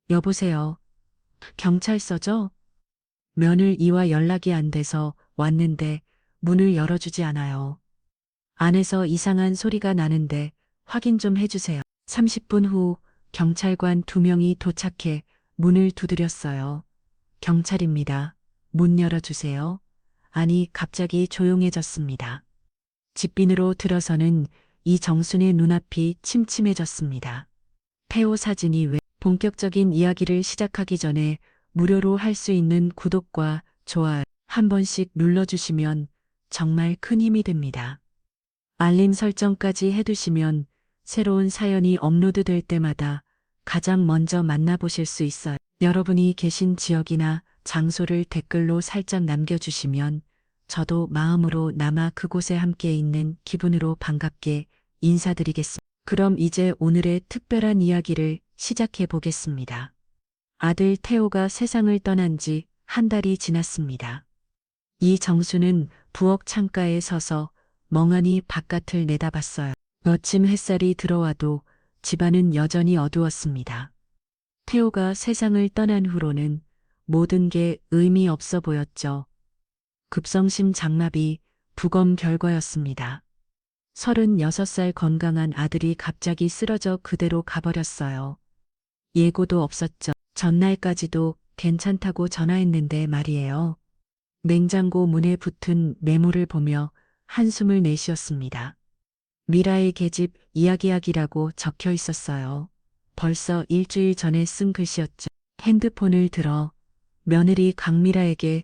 여보세요. 경찰서죠? 며느리와 연락이 안 돼서 왔는데 문을 열어주지 않아요. 안에서 이상한 소리가 나는데 확인 좀 해주세요. 30분 후 경찰관 2명이 도착해 문을 두드렸어요. 경찰입니다. 문 열어주세요. 아니, 갑자기 조용해졌습니다. 집빈으로 들어서는 이정순의 눈앞이 침침해졌습니다. 폐호 사진이 왜 본격적인 이야기를 시작하기 전에 무료로 할 수 있는 구독과 좋아요 한 번씩 눌러주시면 정말 큰 힘이 됩니다. 알림 설정까지 해두시면 새로운 사연이 업로드될 때마다 가장 먼저 만나보실 수 있어요. 여러분이 계신 지역이나 장소를 댓글로 살짝 남겨주시면 저도 마음으로 남아 그곳에 함께 있는 기분으로 반갑게 인사드리겠습니다. 그럼 이제 오늘의 특별한 이야기를 시작해 보겠습니다. 아들 태호가 세상을 떠난 지 한 달이 지났습니다. 이정수는 부엌 창가에 서서 멍하니 바깥을 내다봤어요. 멋진 햇살이 들어와도 집안은 여전히 어두웠습니다. 태호가 세상을 떠난 후로는 모든 게 의미 없어 보였죠. 급성심 장마비 부검 결과였습니다. 36살 건강한 아들이 갑자기 쓰러져 그대로 가버렸어요. 예고도 없었죠. 전날까지도 괜찮다고 전화했는데 말이에요. 냉장고 문에 붙은 메모를 보며 한숨을 내쉬었습니다. 미라의 계집 이야기하기라고 적혀 있었어요. 벌써 일주일 전에 쓴 글씨였죠. 핸드폰을 들어 며느리 강미라에게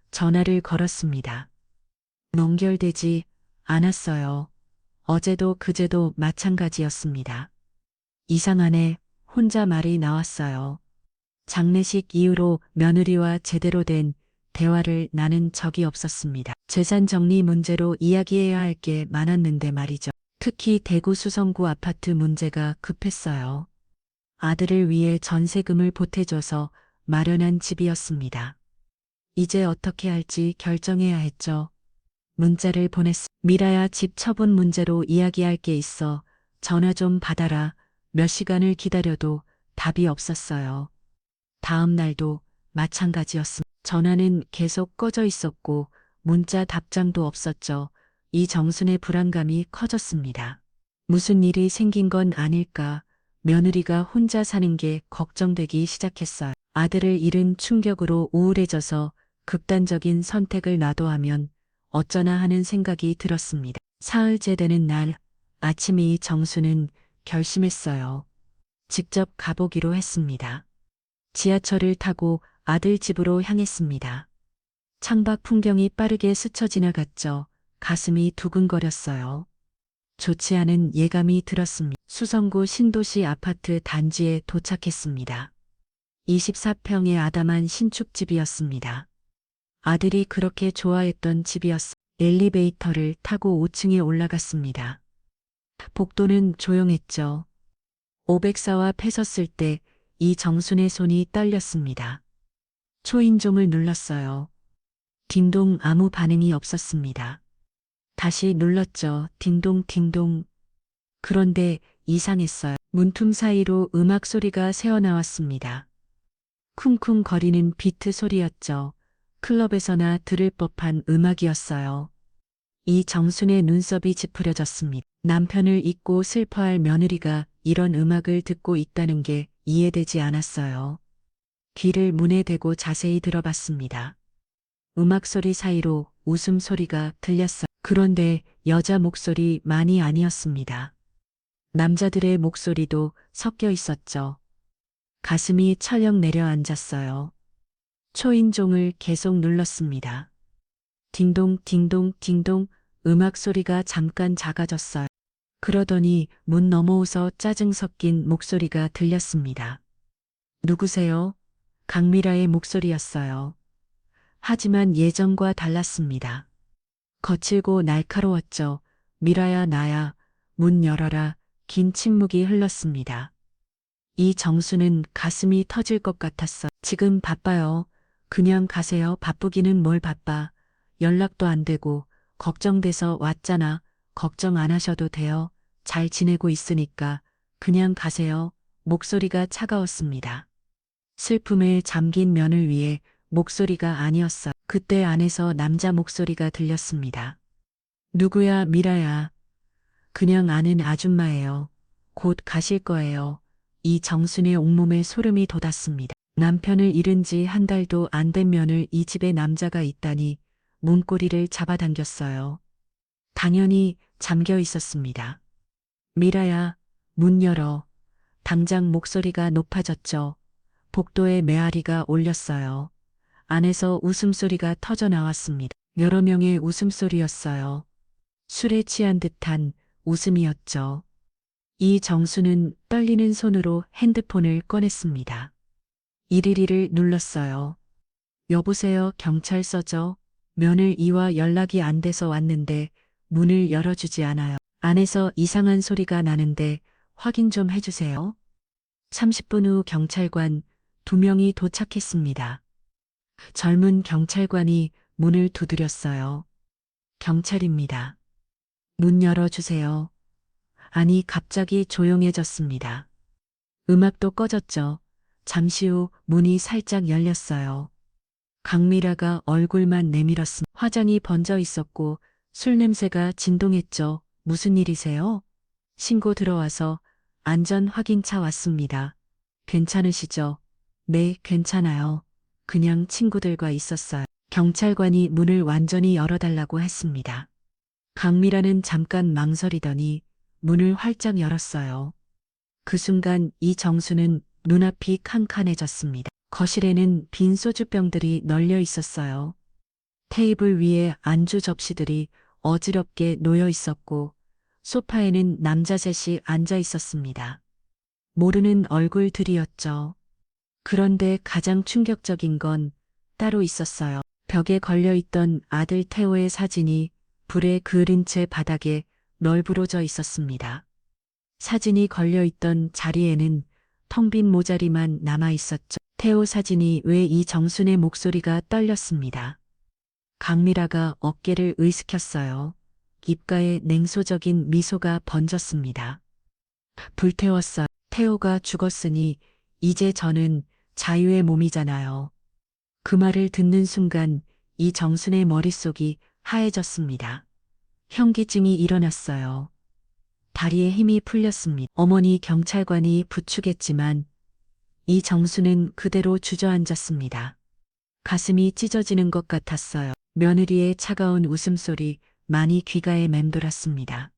전화를 걸었습니다. 연결되지 않았어요. 어제도 그제도 마찬가지였습니다. 이상하네. 혼자 말이 나왔어요. 장례식 이후로 며느리와 제대로 된 대화를 나눈 적이 없었습니다. 재산 정리 문제로 이야기해야 할 게 많았는데 말이죠. 특히 대구 수성구 아파트 문제가 급했어요. 아들을 위해 전세금을 보태줘서 마련한 집이었습니다. 이제 어떻게 할지 결정해야 했죠. 문자를 보냈습니다. 미라야, 집 처분 문제로 이야기할 게 있어. 전화 좀 받아라. 몇 시간을 기다려도 답이 없었어요. 다음 날도 마찬가지였습니다. 전화는 계속 꺼져 있었고 문자 답장도 없었죠. 이정순의 불안감이 커졌습니다. 무슨 일이 생긴 건 아닐까. 며느리가 혼자 사는 게 걱정되기 시작했어요. 아들을 잃은 충격으로 우울해져서 극단적인 선택을 놔둬하면 어쩌나 하는 생각이 들었습니다. 사흘째 되는 날 아침 이정수는 결심했어요. 직접 가보기로 했습니다. 지하철을 타고 아들 집으로 향했습니다. 창밖 풍경이 빠르게 스쳐 지나갔죠. 가슴이 두근거렸어요. 좋지 않은 예감이 들었습니다. 수성구 신도시 아파트 단지에 도착했습니다. 24평의 아담한 신축집이었습니다. 아들이 그렇게 좋아했던 집이었습니다. 엘리베이터를 타고 5층에 올라갔습니다. 복도는 조용했죠. 504와 패섰을 때 이정순의 손이 떨렸습니다. 초인종을 눌렀어요. 딩동, 아무 반응이 없었습니다. 다시 눌렀죠. 딩동 딩동. 그런데 이상했어요. 문틈 사이로 음악 소리가 새어나왔습니다. 쿵쿵 거리는 비트 소리였죠. 클럽에서나 들을 법한 음악이었어요. 이정순의 눈썹이 찌푸려졌습니다. 남편을 잊고 슬퍼할 며느리가 이런 음악을 듣고 있다는 게 이해되지 않았어요. 귀를 문에 대고 자세히 들어봤습니다. 음악 소리 사이로 웃음소리가 들렸어요. 그런데 여자 목소리만이 아니었습니다. 남자들의 목소리도 섞여 있었죠. 가슴이 철렁 내려앉았어요. 초인종을 계속 눌렀습니다. 딩동 딩동 딩동. 음악 소리가 잠깐 작아졌어요. 그러더니 문 너머에서 짜증 섞인 목소리가 들렸습니다. 누구세요? 강미라의 목소리였어요. 하지만 예전과 달랐습니다. 거칠고 날카로웠죠. 미라야, 나야. 문 열어라. 긴 침묵이 흘렀습니다. 이정수는 가슴이 터질 것 같았어. 지금 바빠요. 그냥 가세요. 바쁘기는 뭘 바빠. 연락도 안 되고 걱정돼서 왔잖아. 걱정 안 하셔도 돼요. 잘 지내고 있으니까 그냥 가세요. 목소리가 차가웠습니다. 슬픔에 잠긴 면을 위해 목소리가 아니었어요. 그때 안에서 남자 목소리가 들렸습니다. 누구야, 미라야. 그냥 아는 아줌마예요. 곧 가실 거예요. 이 정순의 온몸에 소름이 돋았습니다. 남편을 잃은 지 한 달도 안 된 면을 이 집에 남자가 있다니 문고리를 잡아당겼어요. 당연히 잠겨 있었습니다. 미라야, 문 열어. 당장 목소리가 높아졌죠. 복도에 메아리가 올렸어요. 안에서 웃음소리가 터져 나왔습니다. 여러 명의 웃음소리였어요. 술에 취한 듯한 웃음이었죠. 이 정수는 떨리는 손으로 핸드폰을 꺼냈습니다. 112를 눌렀어요. 여보세요, 경찰서죠? 며느리 이와 연락이 안 돼서 왔는데 문을 열어주지 않아요. 안에서 이상한 소리가 나는데 확인 좀 해주세요. 30분 후 경찰관 2명이 도착했습니다. 젊은 경찰관이 문을 두드렸어요. 경찰입니다. 문 열어주세요. 아니, 갑자기 조용해졌습니다. 음악도 꺼졌죠. 잠시 후 문이 살짝 열렸어요. 강미라가 얼굴만 내밀었습니다. 화장이 번져 있었고 술 냄새가 진동했죠. 무슨 일이세요? 신고 들어와서 안전 확인차 왔습니다. 괜찮으시죠? 네, 괜찮아요. 그냥 친구들과 있었어요. 경찰관이 문을 완전히 열어달라고 했습니다. 강미라는 잠깐 망설이더니 문을 활짝 열었어요. 그 순간 이정수는 눈앞이 캄캄해졌습니다. 거실에는 빈 소주병들이 널려 있었어요. 테이블 위에 안주 접시들이 어지럽게 놓여 있었고 소파에는 남자 셋이 앉아 있었습니다. 모르는 얼굴들이었죠. 그런데 가장 충격적인 건 따로 있었어요. 벽에 걸려있던 아들 태호의 사진이 불에 그을린 채 바닥에 널브러져 있었습니다. 사진이 걸려있던 자리에는 텅 빈 모자리만 남아 있었죠. 태호 사진이 왜 이 정순의 목소리가 떨렸습니다. 강미라가 어깨를 으스켰어요. 입가에 냉소적인 미소가 번졌습니다. 불태웠어요. 태호가 죽었으니 이제 저는 자유의 몸이잖아요. 그 말을 듣는 순간 이 정순의 머릿속이 하얘졌습니다. 현기증이 일어났어요. 다리에 힘이 풀렸습니다. 어머니 경찰관이 부축했지만 이 정수는 그대로 주저앉았습니다. 가슴이 찢어지는 것 같았어요. 며느리의 차가운 웃음소리 많이 귀가에 맴돌았습니다.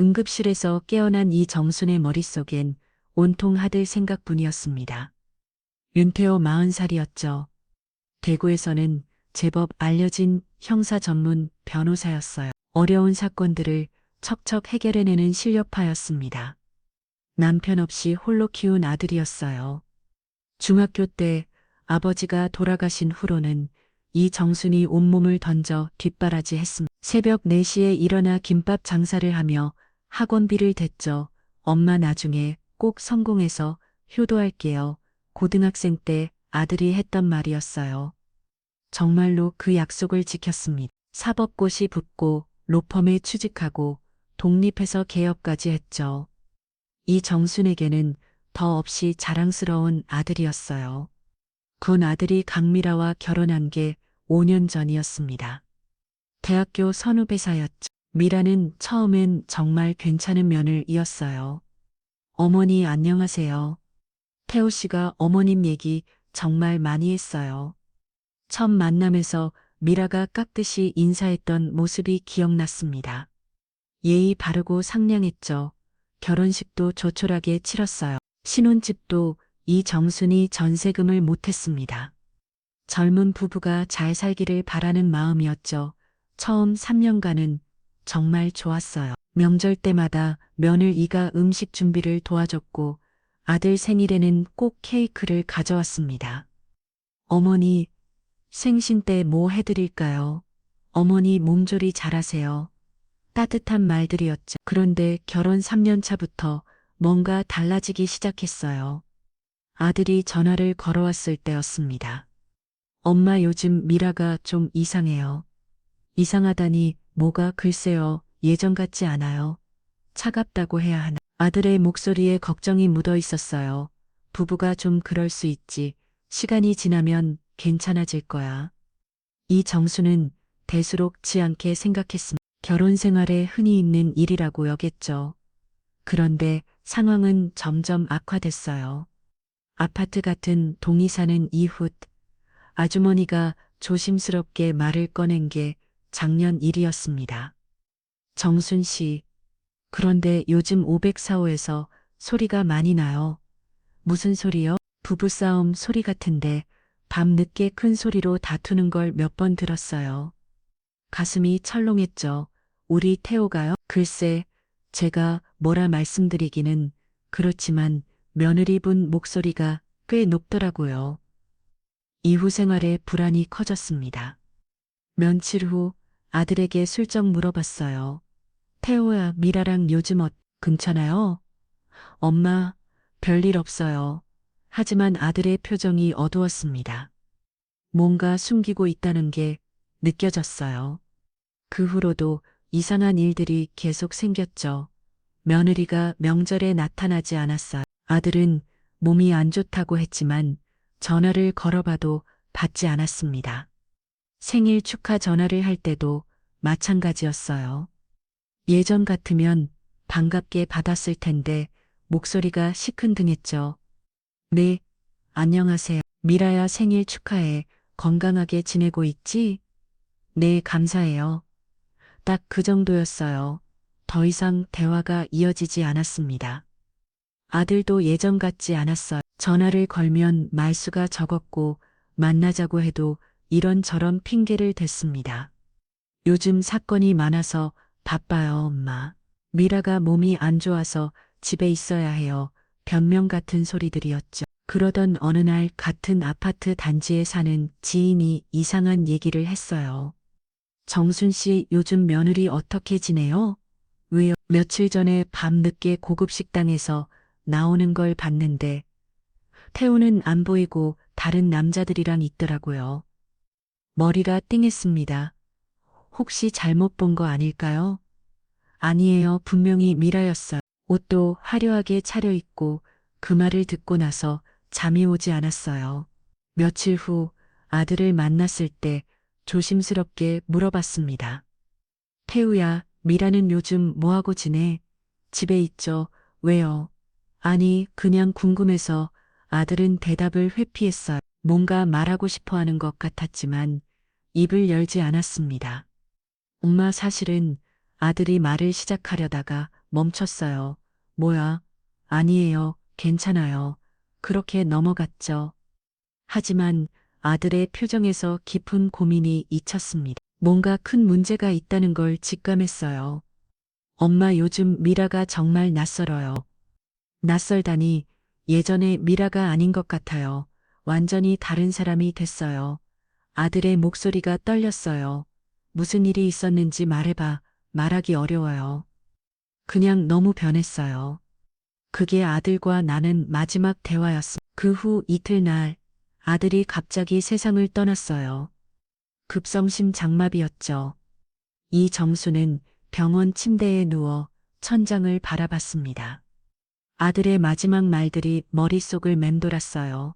응급실에서 깨어난 이 정순의 머릿속엔 온통 아들 생각뿐이었습니다. 윤태호 40살이었죠. 대구에서는 제법 알려진 형사 전문 변호사였어요. 어려운 사건들을 척척 해결해내는 실력파였습니다. 남편 없이 홀로 키운 아들이었어요. 중학교 때 아버지가 돌아가신 후로는 이 정순이 온몸을 던져 뒷바라지 했습니다. 새벽 4시에 일어나 김밥 장사를 하며 학원비를 댔죠. 엄마 나중에 꼭 성공해서 효도할게요. 고등학생 때 아들이 했던 말이었어요. 정말로 그 약속을 지켰습니다. 사법고시 붙고 로펌에 취직하고 독립해서 개업까지 했죠. 이 정순에게는 더없이 자랑스러운 아들이었어요. 군 아들이 강미라와 결혼한 게 5년 전이었습니다. 대학교 선후배사였죠. 미라는 처음엔 정말 괜찮은 면을 이었어요. 어머니 안녕하세요. 태호 씨가 어머님 얘기 정말 많이 했어요. 첫 만남에서 미라가 깍듯이 인사했던 모습이 기억났습니다. 예의 바르고 상냥했죠. 결혼식도 조촐하게 치렀어요. 신혼집도 이 정순이 전세금을 못했습니다. 젊은 부부가 잘 살기를 바라는 마음이었죠. 처음 3년간은 정말 좋았어요. 명절 때마다 며느리가 음식 준비를 도와줬고 아들 생일에는 꼭 케이크를 가져왔습니다. 어머니, 생신 때 뭐 해드릴까요? 어머니 몸조리 잘하세요. 따뜻한 말들이었죠. 그런데 결혼 3년 차부터 뭔가 달라지기 시작했어요. 아들이 전화를 걸어왔을 때였습니다. 엄마 요즘 미라가 좀 이상해요. 이상하다니 뭐가 글쎄요. 예전 같지 않아요. 차갑다고 해야 하나. 아들의 목소리에 걱정이 묻어 있었어요. 부부가 좀 그럴 수 있지. 시간이 지나면 괜찮아질 거야. 이 정수는 대수롭지 않게 생각했습니다. 결혼 생활에 흔히 있는 일이라고 여겼죠. 그런데 상황은 점점 악화됐어요. 아파트 같은 동이 사는 이웃, 아주머니가 조심스럽게 말을 꺼낸 게 작년 일이었습니다. 정순 씨, 그런데 요즘 504호에서 소리가 많이 나요. 무슨 소리요? 부부싸움 소리 같은데 밤 늦게 큰 소리로 다투는 걸 몇 번 들었어요. 가슴이 철렁했죠. 우리 태호가요? 글쎄, 제가 뭐라 말씀드리기는 그렇지만 며느리분 목소리가 꽤 높더라고요. 이후 생활에 불안이 커졌습니다. 며칠 후 아들에게 슬쩍 물어봤어요. 태호야, 미라랑 요즘 괜찮아요? 엄마, 별일 없어요. 하지만 아들의 표정이 어두웠습니다. 뭔가 숨기고 있다는 게 느껴졌어요. 그 후로도 이상한 일들이 계속 생겼죠. 며느리가 명절에 나타나지 않았어요. 아들은 몸이 안 좋다고 했지만 전화를 걸어봐도 받지 않았습니다. 생일 축하 전화를 할 때도 마찬가지였어요. 예전 같으면 반갑게 받았을 텐데 목소리가 시큰둥했죠. 네, 안녕하세요. 미라야 생일 축하해. 건강하게 지내고 있지? 네, 감사해요. 딱 그 정도였어요. 더 이상 대화가 이어지지 않았습니다. 아들도 예전 같지 않았어요. 전화를 걸면 말수가 적었고 만나자고 해도 이런저런 핑계를 댔습니다. 요즘 사건이 많아서 바빠요, 엄마. 미라가 몸이 안 좋아서 집에 있어야 해요. 변명 같은 소리들이었죠. 그러던 어느 날 같은 아파트 단지에 사는 지인이 이상한 얘기를 했어요. 정순 씨 요즘 며느리 어떻게 지내요? 왜요? 며칠 전에 밤늦게 고급 식당에서 나오는 걸 봤는데 태우는 안 보이고 다른 남자들이랑 있더라고요. 머리가 띵했습니다. 혹시 잘못 본 거 아닐까요? 아니에요. 분명히 미라였어요. 옷도 화려하게 차려입고 그 말을 듣고 나서 잠이 오지 않았어요. 며칠 후 아들을 만났을 때 조심스럽게 물어봤습니다. 태우야, 미라는 요즘 뭐하고 지내? 집에 있죠. 왜요? 아니, 그냥 궁금해서. 아들은 대답을 회피했어요. 뭔가 말하고 싶어 하는 것 같았지만 입을 열지 않았습니다. 엄마 사실은 아들이 말을 시작하려다가 멈췄어요. 뭐야? 아니에요. 괜찮아요. 그렇게 넘어갔죠. 하지만 아들의 표정에서 깊은 고민이 잊혔습니다. 뭔가 큰 문제가 있다는 걸 직감했어요. 엄마 요즘 미라가 정말 낯설어요. 낯설다니 예전의 미라가 아닌 것 같아요. 완전히 다른 사람이 됐어요. 아들의 목소리가 떨렸어요. 무슨 일이 있었는지 말해봐. 말하기 어려워요. 그냥 너무 변했어요. 그게 아들과 나는 마지막 대화였습니다. 그 후 이틀날 아들이 갑자기 세상을 떠났어요. 급성심 장마비였죠. 이 정수는 병원 침대에 누워 천장을 바라봤습니다. 아들의 마지막 말들이 머릿속을 맴돌았어요.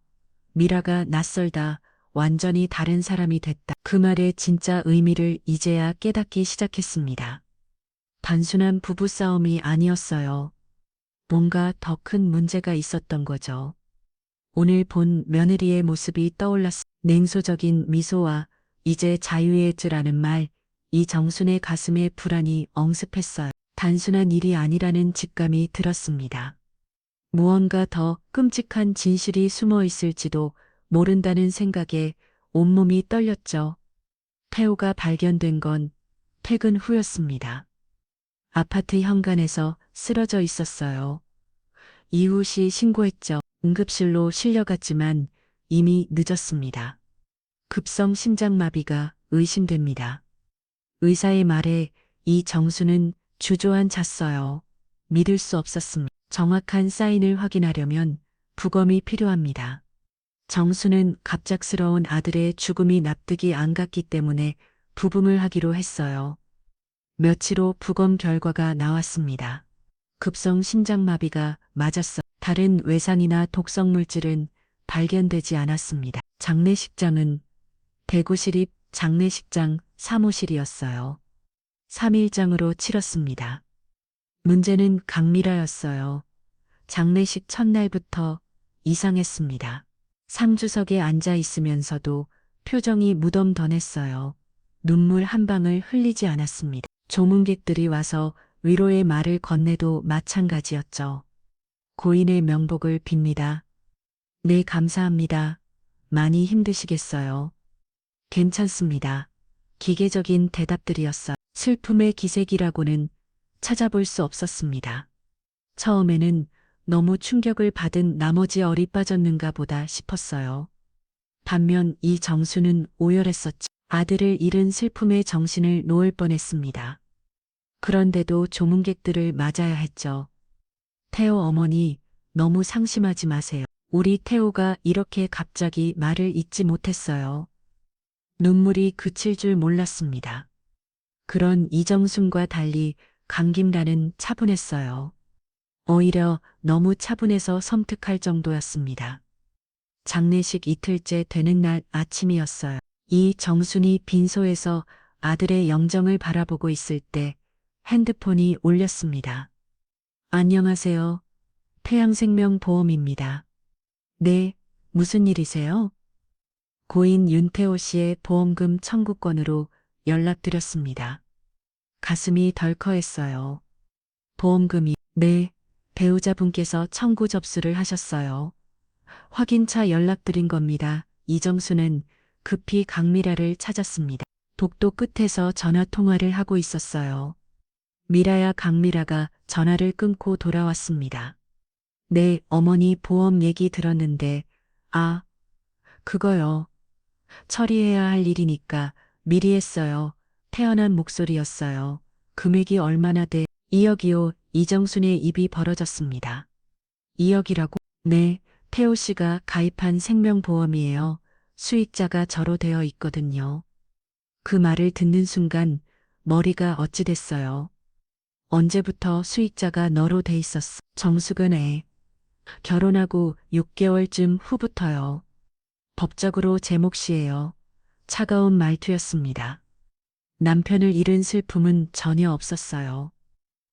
미라가 낯설다. 완전히 다른 사람이 됐다. 그 말의 진짜 의미를 이제야 깨닫기 시작했습니다. 단순한 부부싸움이 아니었어요. 뭔가 더 큰 문제가 있었던 거죠. 오늘 본 며느리의 모습이 떠올랐습니다. 냉소적인 미소와 이제 자유의 즈라는 말, 이 정순의 가슴에 불안이 엄습했어요. 단순한 일이 아니라는 직감이 들었습니다. 무언가 더 끔찍한 진실이 숨어 있을지도 모른다는 생각에 온몸이 떨렸죠. 태호가 발견된 건 퇴근 후였습니다. 아파트 현관에서 쓰러져 있었어요. 이웃이 신고했죠. 응급실로 실려갔지만 이미 늦었습니다. 급성 심장마비가 의심됩니다. 의사의 말에 이 정수는 주저앉았어요. 믿을 수 없었습니다. 정확한 사인을 확인하려면 부검이 필요합니다. 정수는 갑작스러운 아들의 죽음이 납득이 안 갔기 때문에 부검을 하기로 했어요. 며칠 후 부검 결과가 나왔습니다. 급성 심장마비가 맞았어. 다른 외상이나 독성 물질은 발견되지 않았습니다. 장례식장은 대구시립 장례식장 사무실이었어요. 3일장으로 치렀습니다. 문제는 강미라였어요. 장례식 첫날부터 이상했습니다. 상주석에 앉아 있으면서도 표정이 무덤덤했어요. 눈물 한 방울 흘리지 않았습니다. 조문객들이 와서 위로의 말을 건네도 마찬가지였죠. 고인의 명복을 빕니다. 네, 감사합니다. 많이 힘드시겠어요. 괜찮습니다. 기계적인 대답들이었어요. 슬픔의 기색이라고는 찾아볼 수 없었습니다. 처음에는 너무 충격을 받은 나머지 얼이 빠졌는가 보다 싶었어요. 반면 이 정수는 오열했었죠. 아들을 잃은 슬픔에 정신을 놓을 뻔했습니다. 그런데도 조문객들을 맞아야 했죠. 태호 어머니, 너무 상심하지 마세요. 우리 태호가 이렇게 갑자기 말을 잇지 못했어요. 눈물이 그칠 줄 몰랐습니다. 그런 이정순과 달리 강김라는 차분했어요. 오히려 너무 차분해서 섬뜩할 정도였습니다. 장례식 이틀째 되는 날 아침이었어요. 이 정순이 빈소에서 아들의 영정을 바라보고 있을 때 핸드폰이 울렸습니다. 안녕하세요. 태양생명보험입니다. 네, 무슨 일이세요? 고인 윤태호 씨의 보험금 청구권으로 연락드렸습니다. 가슴이 덜컥했어요. 보험금이, 네, 배우자분께서 청구 접수를 하셨어요. 확인차 연락드린 겁니다. 이정수는 급히 강미라를 찾았습니다. 복도 끝에서 전화 통화를 하고 있었어요. 미라야, 강미라가 전화를 끊고 돌아왔습니다. 네, 어머니 보험 얘기 들었는데, 아, 그거요. 처리해야 할 일이니까 미리 했어요. 태연한 목소리였어요. 금액이 얼마나 돼? 2억이요. 이정순의 입이 벌어졌습니다. 2억이라고? 네, 태호 씨가 가입한 생명보험이에요. 수익자가 저로 되어 있거든요. 그 말을 듣는 순간 머리가 어찌 됐어요. 언제부터 수익자가 너로 돼 있었어? 정숙은 결혼하고 6개월쯤 후부터요. 법적으로 제 몫이에요. 차가운 말투였습니다. 남편을 잃은 슬픔은 전혀 없었어요.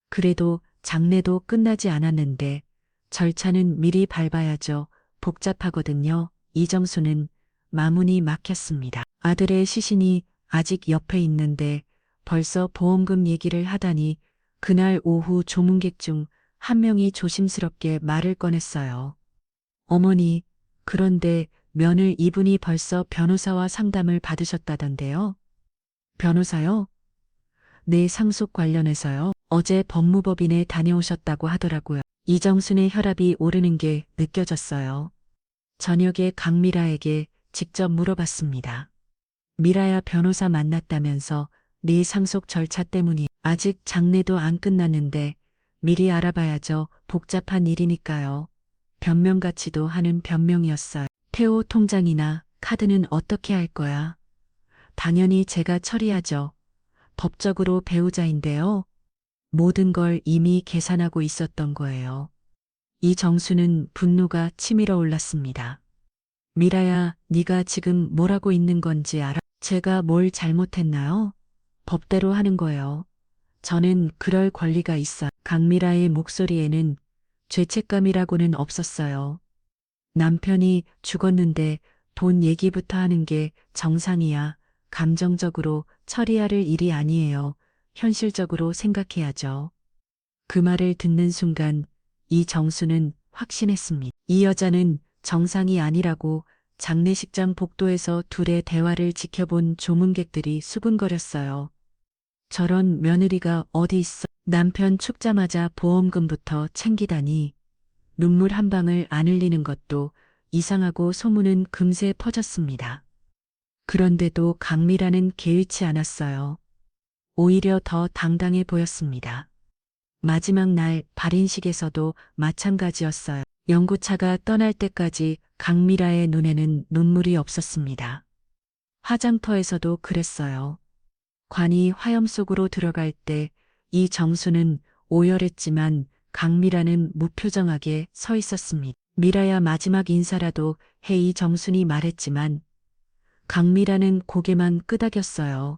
그래도 장례도 끝나지 않았는데 절차는 미리 밟아야죠. 복잡하거든요. 이정수는 마문이 막혔습니다. 아들의 시신이 아직 옆에 있는데 벌써 보험금 얘기를 하다니 그날 오후 조문객 중 한 명이 조심스럽게 말을 꺼냈어요. 어머니, 그런데 며느리 이분이 벌써 변호사와 상담을 받으셨다던데요. 변호사요? 네, 상속 관련해서요. 어제 법무법인에 다녀오셨다고 하더라고요. 이정순의 혈압이 오르는 게 느껴졌어요. 저녁에 강미라에게 직접 물어봤습니다. 미라야, 변호사 만났다면서 네 상속 절차 때문이 아직 장례도 안 끝났는데 미리 알아봐야죠. 복잡한 일이니까요. 변명 같지도 않은 변명이었어요. 태호 통장이나 카드는 어떻게 할 거야? 당연히 제가 처리하죠. 법적으로 배우자인데요. 모든 걸 이미 계산하고 있었던 거예요. 이 정수는 분노가 치밀어 올랐습니다. 미라야, 네가 지금 뭐라고 있는 건지 알아? 제가 뭘 잘못했나요? 법대로 하는 거예요. 저는 그럴 권리가 있어. 강미라의 목소리에는 죄책감이라고는 없었어요. 남편이 죽었는데 돈 얘기부터 하는 게 정상이야. 감정적으로 처리할 일이 아니에요. 현실적으로 생각해야죠. 그 말을 듣는 순간 이 정수는 확신했습니다. 이 여자는 정상이 아니라고. 장례식장 복도에서 둘의 대화를 지켜본 조문객들이 수군거렸어요. 저런 며느리가 어디 있어? 남편 죽자마자 보험금부터 챙기다니. 눈물 한 방울 안 흘리는 것도 이상하고 소문은 금세 퍼졌습니다. 그런데도 강미라는 개의치 않았어요. 오히려 더 당당해 보였습니다. 마지막 날 발인식에서도 마찬가지였어요. 연구차가 떠날 때까지 강미라의 눈에는 눈물이 없었습니다. 화장터에서도 그랬어요. 관이 화염 속으로 들어갈 때 이 정수는 오열했지만 강미라는 무표정하게 서 있었습니다. 미라야, 마지막 인사라도 해이 정순이 말했지만 강미라는 고개만 끄덕였어요.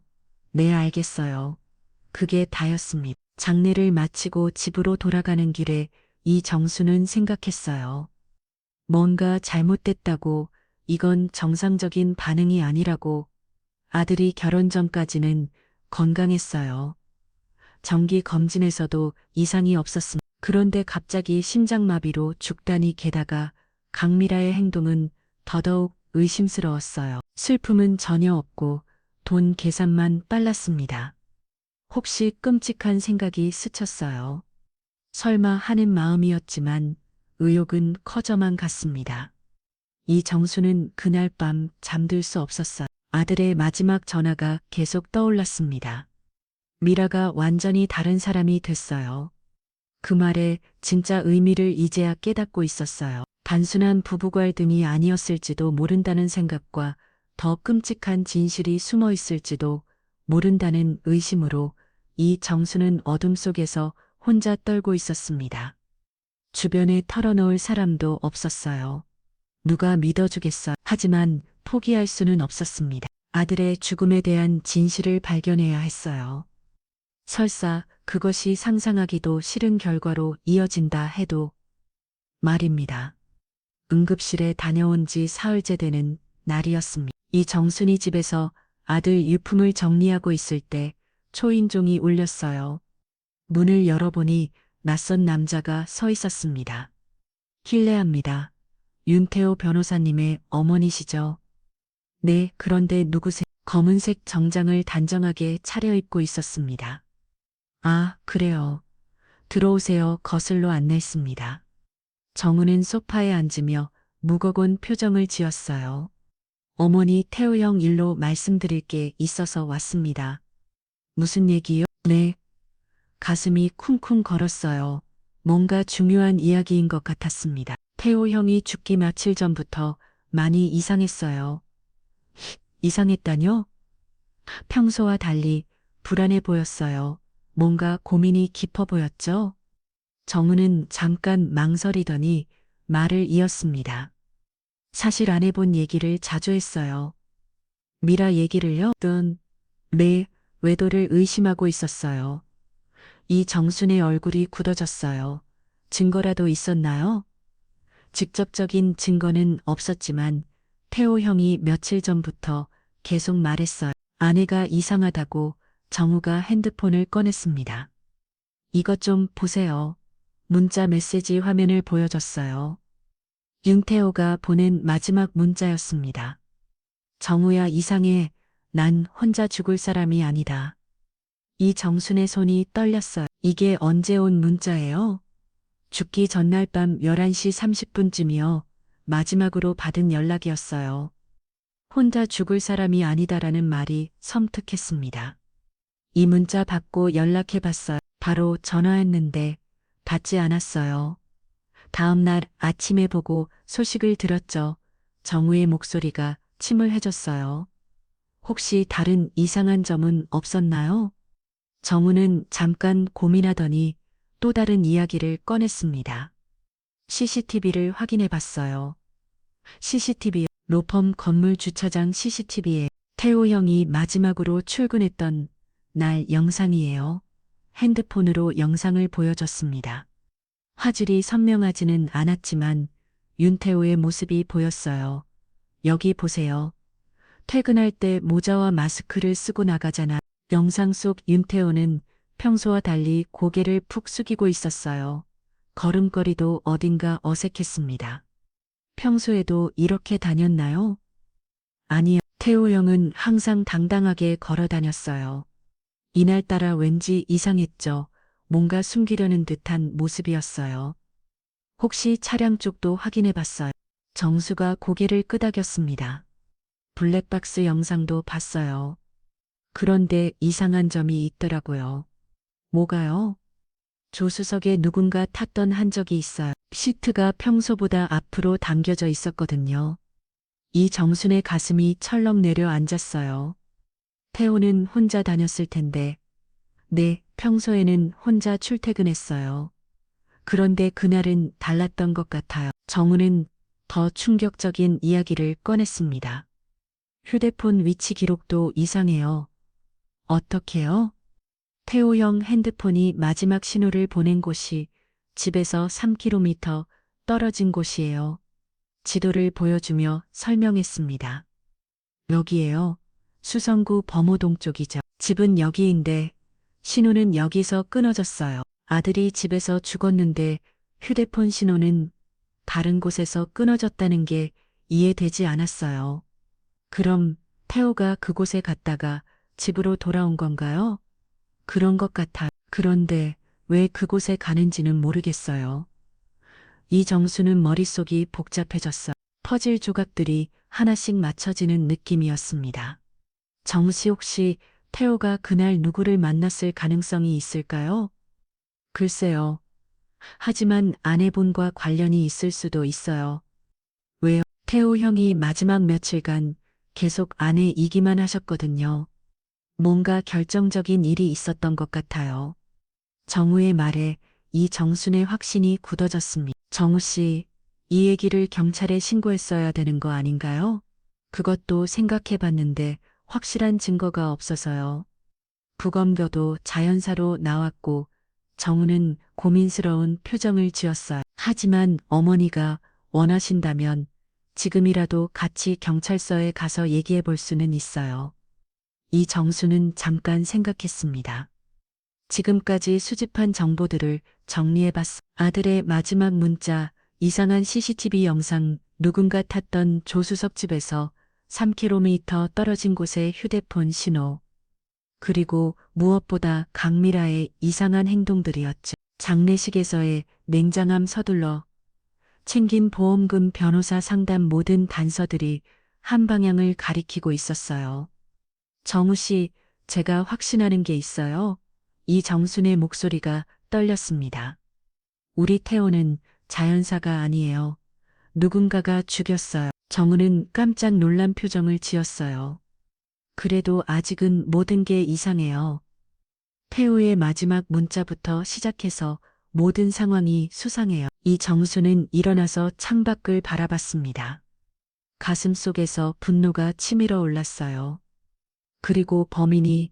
네, 알겠어요. 그게 다였습니다. 장례를 마치고 집으로 돌아가는 길에 이정수는 생각했어요. 뭔가 잘못됐다고, 이건 정상적인 반응이 아니라고. 아들이 결혼 전까지는 건강했어요. 정기 검진에서도 이상이 없었습니다. 그런데 갑자기 심장마비로 죽다니, 게다가 강미라의 행동은 더더욱 의심스러웠어요. 슬픔은 전혀 없고 돈 계산만 빨랐습니다. 혹시 끔찍한 생각이 스쳤어요. 설마 하는 마음이었지만 의욕은 커져만 갔습니다. 이정수는 그날 밤 잠들 수 없었어요. 아들의 마지막 전화가 계속 떠올랐습니다. 미라가 완전히 다른 사람이 됐어요. 그 말에 진짜 의미를 이제야 깨닫고 있었어요. 단순한 부부 갈등이 아니었을지도 모른다는 생각과 더 끔찍한 진실이 숨어 있을지도 모른다는 의심으로 이정수는 어둠 속에서 혼자 떨고 있었습니다. 주변에 털어놓을 사람도 없었어요. 누가 믿어주겠어. 하지만 포기할 수는 없었습니다. 아들의 죽음에 대한 진실을 발견해야 했어요. 설사 그것이 상상하기도 싫은 결과로 이어진다 해도 말입니다. 응급실에 다녀온 지 사흘째 되는 날이었습니다. 이정순이 집에서 아들 유품을 정리하고 있을 때 초인종이 울렸어요. 문을 열어보니 낯선 남자가 서 있었습니다. 실례합니다. 윤태호 변호사님의 어머니시죠? 네, 그런데 누구세요? 검은색 정장을 단정하게 차려입고 있었습니다. 아, 그래요. 들어오세요. 거슬러 안내했습니다. 정우는 소파에 앉으며 무거운 표정을 지었어요. 어머니, 태우 형 일로 말씀드릴 게 있어서 왔습니다. 무슨 얘기요? 네. 가슴이 쿵쿵 걸었어요. 뭔가 중요한 이야기인 것 같았습니다. 태호 형이 죽기 며칠 전부터 많이 이상했어요. 이상했다뇨? 평소와 달리 불안해 보였어요. 뭔가 고민이 깊어 보였죠? 정우는 잠깐 망설이더니 말을 이었습니다. 사실 안 해본 얘기를 자주 했어요. 미라 얘기를요? 네, 외도를 의심하고 있었어요. 이정순의 얼굴이 굳어졌어요. 증거라도 있었나요? 직접적인 증거는 없었지만 태호 형이 며칠 전부터 계속 말했어요. 아내가 이상하다고. 정우가 핸드폰을 꺼냈습니다. 이것 좀 보세요. 문자 메시지 화면을 보여줬어요. 윤태호가 보낸 마지막 문자였습니다. 정우야, 이상해. 난 혼자 죽을 사람이 아니다. 이정순의 손이 떨렸어요. 이게 언제 온 문자예요? 죽기 전날 밤 11시 30분쯤이요. 마지막으로 받은 연락이었어요. 혼자 죽을 사람이 아니다라는 말이 섬뜩했습니다. 이 문자 받고 연락해봤어요. 바로 전화했는데 받지 않았어요. 다음 날 아침에 보고 소식을 들었죠. 정우의 목소리가 침울해졌어요. 혹시 다른 이상한 점은 없었나요? 정우는 잠깐 고민하더니 또 다른 이야기를 꺼냈습니다. CCTV를 확인해 봤어요. CCTV, 로펌 건물 주차장 CCTV에 태호 형이 마지막으로 출근했던 날 영상이에요. 핸드폰으로 영상을 보여줬습니다. 화질이 선명하지는 않았지만 윤태호의 모습이 보였어요. 여기 보세요. 퇴근할 때 모자와 마스크를 쓰고 나가잖아. 영상 속 윤태호는 평소와 달리 고개를 푹 숙이고 있었어요. 걸음걸이도 어딘가 어색했습니다. 평소에도 이렇게 다녔나요? 아니요. 태호 형은 항상 당당하게 걸어 다녔어요. 이날따라 왠지 이상했죠. 뭔가 숨기려는 듯한 모습이었어요. 혹시 차량 쪽도 확인해 봤어요? 정수가 고개를 끄덕였습니다. 블랙박스 영상도 봤어요. 그런데 이상한 점이 있더라고요. 뭐가요? 조수석에 누군가 탔던 흔적이 있어요. 시트가 평소보다 앞으로 당겨져 있었거든요. 이정순의 가슴이 철렁 내려앉았어요. 태호는 혼자 다녔을 텐데. 네, 평소에는 혼자 출퇴근했어요. 그런데 그날은 달랐던 것 같아요. 정우는 더 충격적인 이야기를 꺼냈습니다. 휴대폰 위치 기록도 이상해요. 어떻게요? 태호 형 핸드폰이 마지막 신호를 보낸 곳이 집에서 3km 떨어진 곳이에요. 지도를 보여주며 설명했습니다. 여기에요. 수성구 범호동 쪽이죠. 집은 여기인데 신호는 여기서 끊어졌어요. 아들이 집에서 죽었는데 휴대폰 신호는 다른 곳에서 끊어졌다는 게 이해되지 않았어요. 그럼 태호가 그곳에 갔다가 집으로 돌아온 건가요? 그런 것 같아. 그런데 왜 그곳에 가는지는 모르겠어요. 이정수는 머릿속이 복잡해졌어. 퍼즐 조각들이 하나씩 맞춰지는 느낌이었습니다. 정씨 혹시 태호가 그날 누구를 만났을 가능성이 있을까요? 글쎄요. 하지만 아내분과 관련이 있을 수도 있어요. 왜요? 태호 형이 마지막 며칠간 계속 아내이기만 하셨거든요. 뭔가 결정적인 일이 있었던 것 같아요. 정우의 말에 이정순의 확신이 굳어졌습니다. 정우 씨, 이 얘기를 경찰에 신고했어야 되는 거 아닌가요? 그것도 생각해 봤는데 확실한 증거가 없어서요. 부검겨도 자연사로 나왔고 정우는 고민스러운 표정을 지었어요. 하지만 어머니가 원하신다면 지금이라도 같이 경찰서에 가서 얘기해 볼 수는 있어요. 이정수는 잠깐 생각했습니다. 지금까지 수집한 정보들을 정리해봤어. 아들의 마지막 문자, 이상한 CCTV 영상, 누군가 탔던 조수석 집에서 3km 떨어진 곳의 휴대폰 신호. 그리고 무엇보다 강미라의 이상한 행동들이었죠. 장례식에서의 냉정함 서둘러 챙긴 보험금 변호사 상담 모든 단서들이 한 방향을 가리키고 있었어요. 정우 씨, 제가 확신하는 게 있어요. 이정순의 목소리가 떨렸습니다. 우리 태호는 자연사가 아니에요. 누군가가 죽였어요. 정우는 깜짝 놀란 표정을 지었어요. 그래도 아직은 모든 게 이상해요. 태호의 마지막 문자부터 시작해서 모든 상황이 수상해요. 이정수는 일어나서 창밖을 바라봤습니다. 가슴 속에서 분노가 치밀어 올랐어요. 그리고 범인이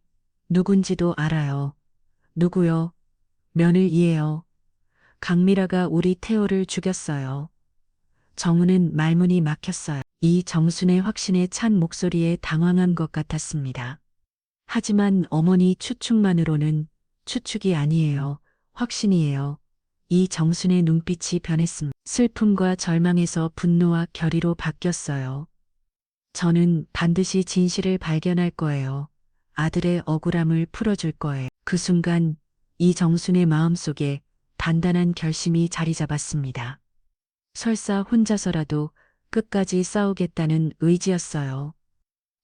누군지도 알아요. 누구요? 며느리예요. 강미라가 우리 태호를 죽였어요. 정우는 말문이 막혔어요. 이정순의 확신에 찬 목소리에 당황한 것 같았습니다. 하지만 어머니 추측만으로는 추측이 아니에요. 확신이에요. 이정순의 눈빛이 변했습니다. 슬픔과 절망에서 분노와 결의로 바뀌었어요. 저는 반드시 진실을 발견할 거예요. 아들의 억울함을 풀어줄 거예요. 그 순간 이정순의 마음속에 단단한 결심이 자리 잡았습니다. 설사 혼자서라도 끝까지 싸우겠다는 의지였어요.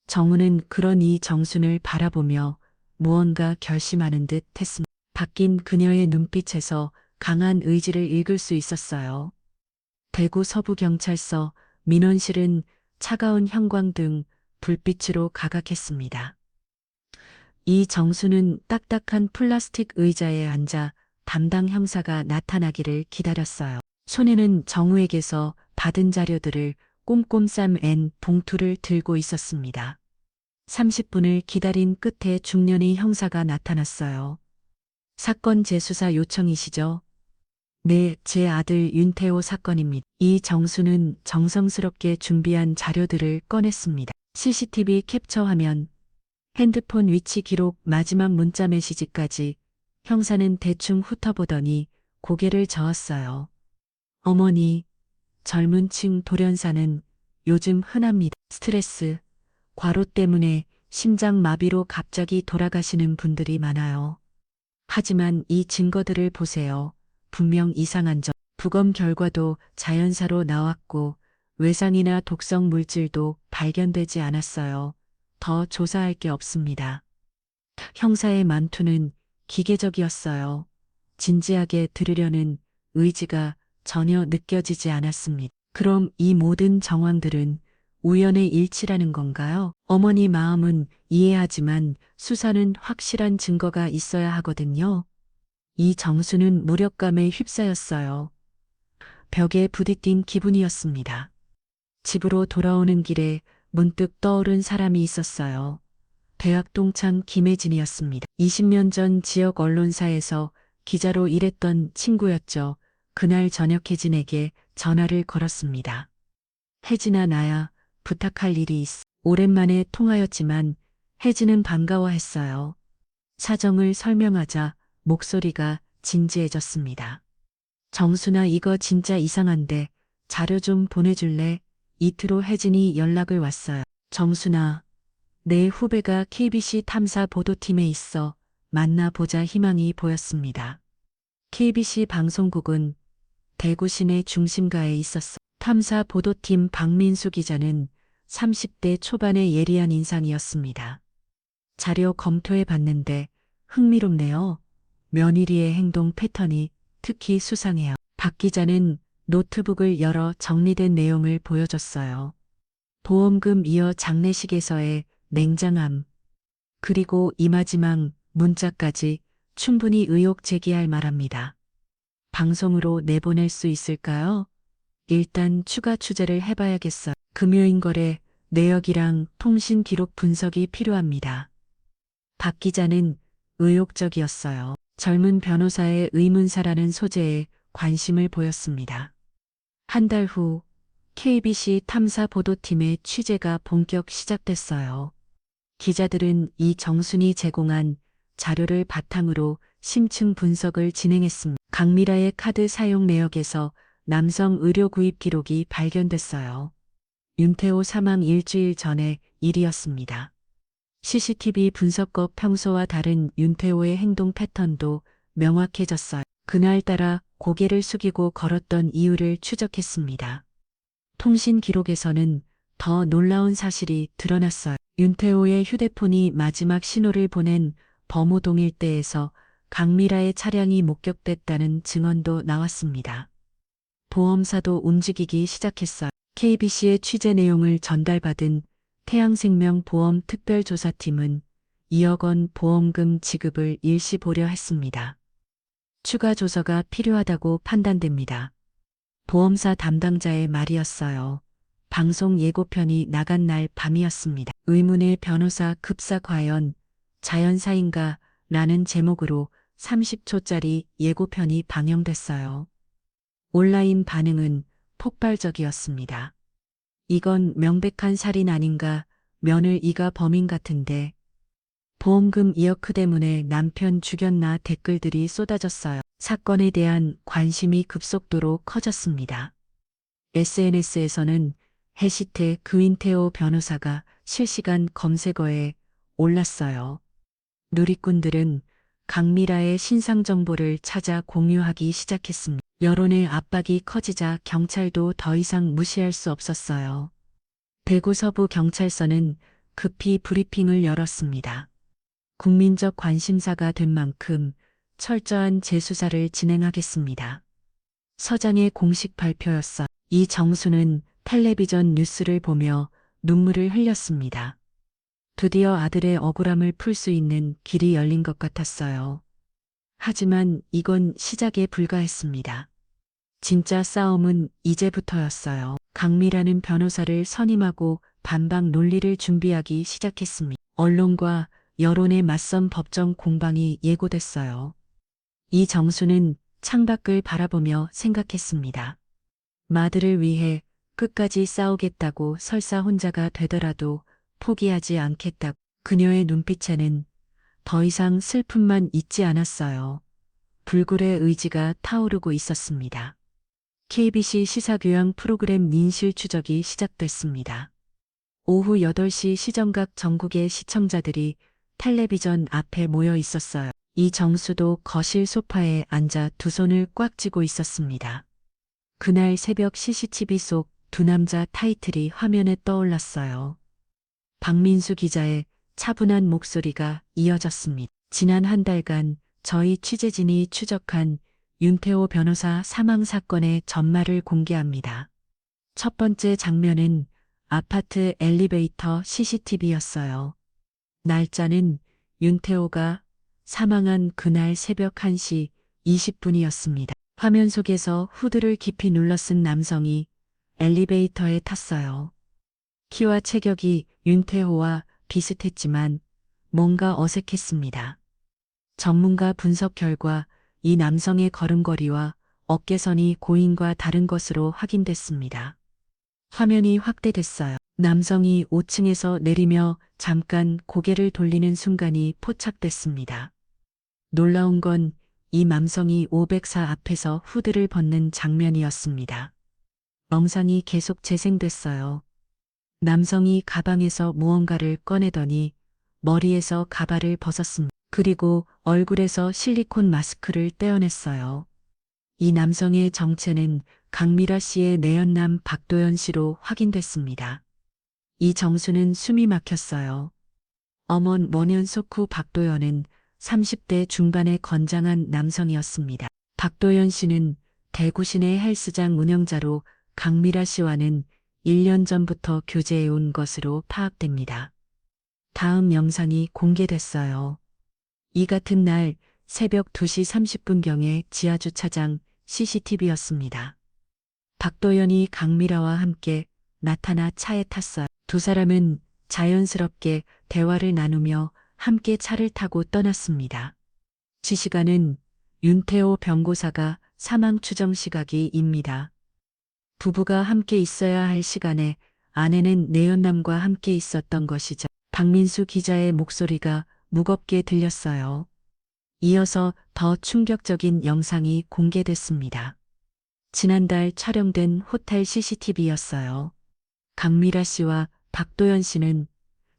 정우는 그런 이정순을 바라보며 무언가 결심하는 듯 했습니다. 바뀐 그녀의 눈빛에서 강한 의지를 읽을 수 있었어요. 대구 서부경찰서 민원실은 차가운 형광등, 불빛으로 가각했습니다. 이정수는 딱딱한 플라스틱 의자에 앉아 담당 형사가 나타나기를 기다렸어요. 손에는 정우에게서 받은 자료들을 꼼꼼 싸맨 봉투를 들고 있었습니다. 30분을 기다린 끝에 중년의 형사가 나타났어요. 사건 재수사 요청이시죠? 네, 제 아들 윤태호 사건입니다. 이정수는 정성스럽게 준비한 자료들을 꺼냈습니다. CCTV 캡처 화면, 핸드폰 위치 기록, 마지막 문자 메시지까지. 형사는 대충 훑어보더니 고개를 저었어요. 어머니, 젊은 층 돌연사는 요즘 흔합니다. 스트레스, 과로 때문에 심장마비로 갑자기 돌아가시는 분들이 많아요. 하지만 이 증거들을 보세요. 분명 이상한 점. 부검 결과도 자연사로 나왔고 외상이나 독성 물질도 발견되지 않았어요. 더 조사할 게 없습니다. 형사의 말투는 기계적이었어요. 진지하게 들으려는 의지가 전혀 느껴지지 않았습니다. 그럼 이 모든 정황들은 우연의 일치라는 건가요? 어머니 마음은 이해하지만 수사는 확실한 증거가 있어야 하거든요. 이정수는 무력감에 휩싸였어요. 벽에 부딪힌 기분이었습니다. 집으로 돌아오는 길에 문득 떠오른 사람이 있었어요. 대학 동창 김혜진이었습니다. 20년 전 지역 언론사에서 기자로 일했던 친구였죠. 그날 저녁 혜진에게 전화를 걸었습니다. 혜진아, 나야. 부탁할 일이 있어. 오랜만에 통화였지만 혜진은 반가워했어요. 사정을 설명하자 목소리가 진지해졌습니다. 정순아, 이거 진짜 이상한데 자료 좀 보내줄래? 이틀 후 혜진이 연락을 왔어요. 정순아, 내 후배가 KBC 탐사 보도팀에 있어. 만나보자. 희망이 보였습니다. KBC 방송국은 대구 시내 중심가에 있었어. 탐사 보도팀 박민수 기자는 30대 초반의 예리한 인상이었습니다. 자료 검토해 봤는데 흥미롭네요. 며느리의 행동 패턴이 특히 수상해요. 박 기자는 노트북을 열어 정리된 내용을 보여줬어요. 보험금 이어 장례식에서의 냉정함, 그리고 이 마지막 문자까지 충분히 의혹 제기할 만합니다. 방송으로 내보낼 수 있을까요? 일단 추가 취재를 해봐야겠어요. 금요인 거래, 내역이랑 통신 기록 분석이 필요합니다. 박 기자는 의욕적이었어요. 젊은 변호사의 의문사라는 소재에 관심을 보였습니다. 한 달 후 KBC 탐사 보도팀의 취재가 본격 시작됐어요. 기자들은 이 정순이 제공한 자료를 바탕으로 심층 분석을 진행했습니다. 강미라의 카드 사용 내역에서 남성 의료 구입 기록이 발견됐어요. 윤태호 사망 일주일 전의 일이었습니다. CCTV 분석과 평소와 다른 윤태호의 행동 패턴도 명확해졌어요. 그날따라 고개를 숙이고 걸었던 이유를 추적했습니다. 통신 기록에서는 더 놀라운 사실이 드러났어요. 윤태호의 휴대폰이 마지막 신호를 보낸 범우동 일대에서 강미라의 차량이 목격됐다는 증언도 나왔습니다. 보험사도 움직이기 시작했어요. KBC의 취재 내용을 전달받은 태양생명 보험 특별조사팀은 2억 원 보험금 지급을 일시 보려했습니다. 추가 조사가 필요하다고 판단됩니다. 보험사 담당자의 말이었어요. 방송 예고편이 나간 날 밤이었습니다. 의문의 변호사 급사 과연 자연사인가 라는 제목으로 30초짜리 예고편이 방영됐어요. 온라인 반응은 폭발적이었습니다. 이건 명백한 살인 아닌가, 며느리가 범인 같은데. 보험금 2억 때문에 남편 죽였나 댓글들이 쏟아졌어요. 사건에 대한 관심이 급속도로 커졌습니다. SNS에서는 해시태그 그윈태호 변호사가 실시간 검색어에 올랐어요. 누리꾼들은 강미라의 신상 정보를 찾아 공유하기 시작했습니다. 여론의 압박이 커지자 경찰도 더 이상 무시할 수 없었어요. 대구 서부 경찰서는 급히 브리핑을 열었습니다. 국민적 관심사가 된 만큼 철저한 재수사를 진행하겠습니다. 서장의 공식 발표였어. 이 정수는 텔레비전 뉴스를 보며 눈물을 흘렸습니다. 드디어 아들의 억울함을 풀 수 있는 길이 열린 것 같았어요. 하지만 이건 시작에 불과했습니다. 진짜 싸움은 이제부터였어요. 강미라는 변호사를 선임하고 반박 논리를 준비하기 시작했습니다. 언론과 여론에 맞선 법정 공방이 예고됐어요. 이 정수는 창밖을 바라보며 생각했습니다. 마들을 위해 끝까지 싸우겠다고 설사 혼자가 되더라도 포기하지 않겠다고. 그녀의 눈빛에는 더 이상 슬픔만 있지 않았어요. 불굴의 의지가 타오르고 있었습니다. KBC 시사교양 프로그램 민실 추적이 시작됐습니다. 오후 8시 시정각 전국의 시청자들이 텔레비전 앞에 모여 있었어요. 이 정수도 거실 소파에 앉아 두 손을 꽉 쥐고 있었습니다. 그날 새벽 CCTV 속 두 남자 타이틀이 화면에 떠올랐어요. 박민수 기자의 차분한 목소리가 이어졌습니다. 지난 한 달간 저희 취재진이 추적한 윤태호 변호사 사망 사건의 전말을 공개합니다. 첫 번째 장면은 아파트 엘리베이터 CCTV였어요. 날짜는 윤태호가 사망한 그날 새벽 1시 20분이었습니다. 화면 속에서 후드를 깊이 눌러 쓴 남성이 엘리베이터에 탔어요. 키와 체격이 윤태호와 비슷했지만 뭔가 어색했습니다. 전문가 분석 결과 이 남성의 걸음걸이와 어깨선이 고인과 다른 것으로 확인됐습니다. 화면이 확대됐어요. 남성이 5층에서 내리며 잠깐 고개를 돌리는 순간이 포착됐습니다. 놀라운 건 이 남성이 504 앞에서 후드를 벗는 장면이었습니다. 영상이 계속 재생됐어요. 남성이 가방에서 무언가를 꺼내더니 머리에서 가발을 벗었습니다. 그리고 얼굴에서 실리콘 마스크를 떼어냈어요. 이 남성의 정체는 강미라 씨의 내연남 박도연 씨로 확인됐습니다. 이 정수는 숨이 막혔어요. 엄원 원년 후 박도연은 30대 중반의 건장한 남성이었습니다. 박도연 씨는 대구시내 헬스장 운영자로 강미라 씨와는 1년 전부터 교제해온 것으로 파악됩니다. 다음 영상이 공개됐어요. 이 같은 날 새벽 2시 30분경에 지하주차장 CCTV였습니다. 박도연이 강미라와 함께 나타나 차에 탔어요. 두 사람은 자연스럽게 대화를 나누며 함께 차를 타고 떠났습니다. 지시간은 윤태호 변고사가 사망 추정 시각이입니다. 부부가 함께 있어야 할 시간에 아내는 내연남과 함께 있었던 것이죠. 박민수 기자의 목소리가 무겁게 들렸어요. 이어서 더 충격적인 영상이 공개됐습니다. 지난달 촬영된 호텔 CCTV였어요. 강미라 씨와 박도연 씨는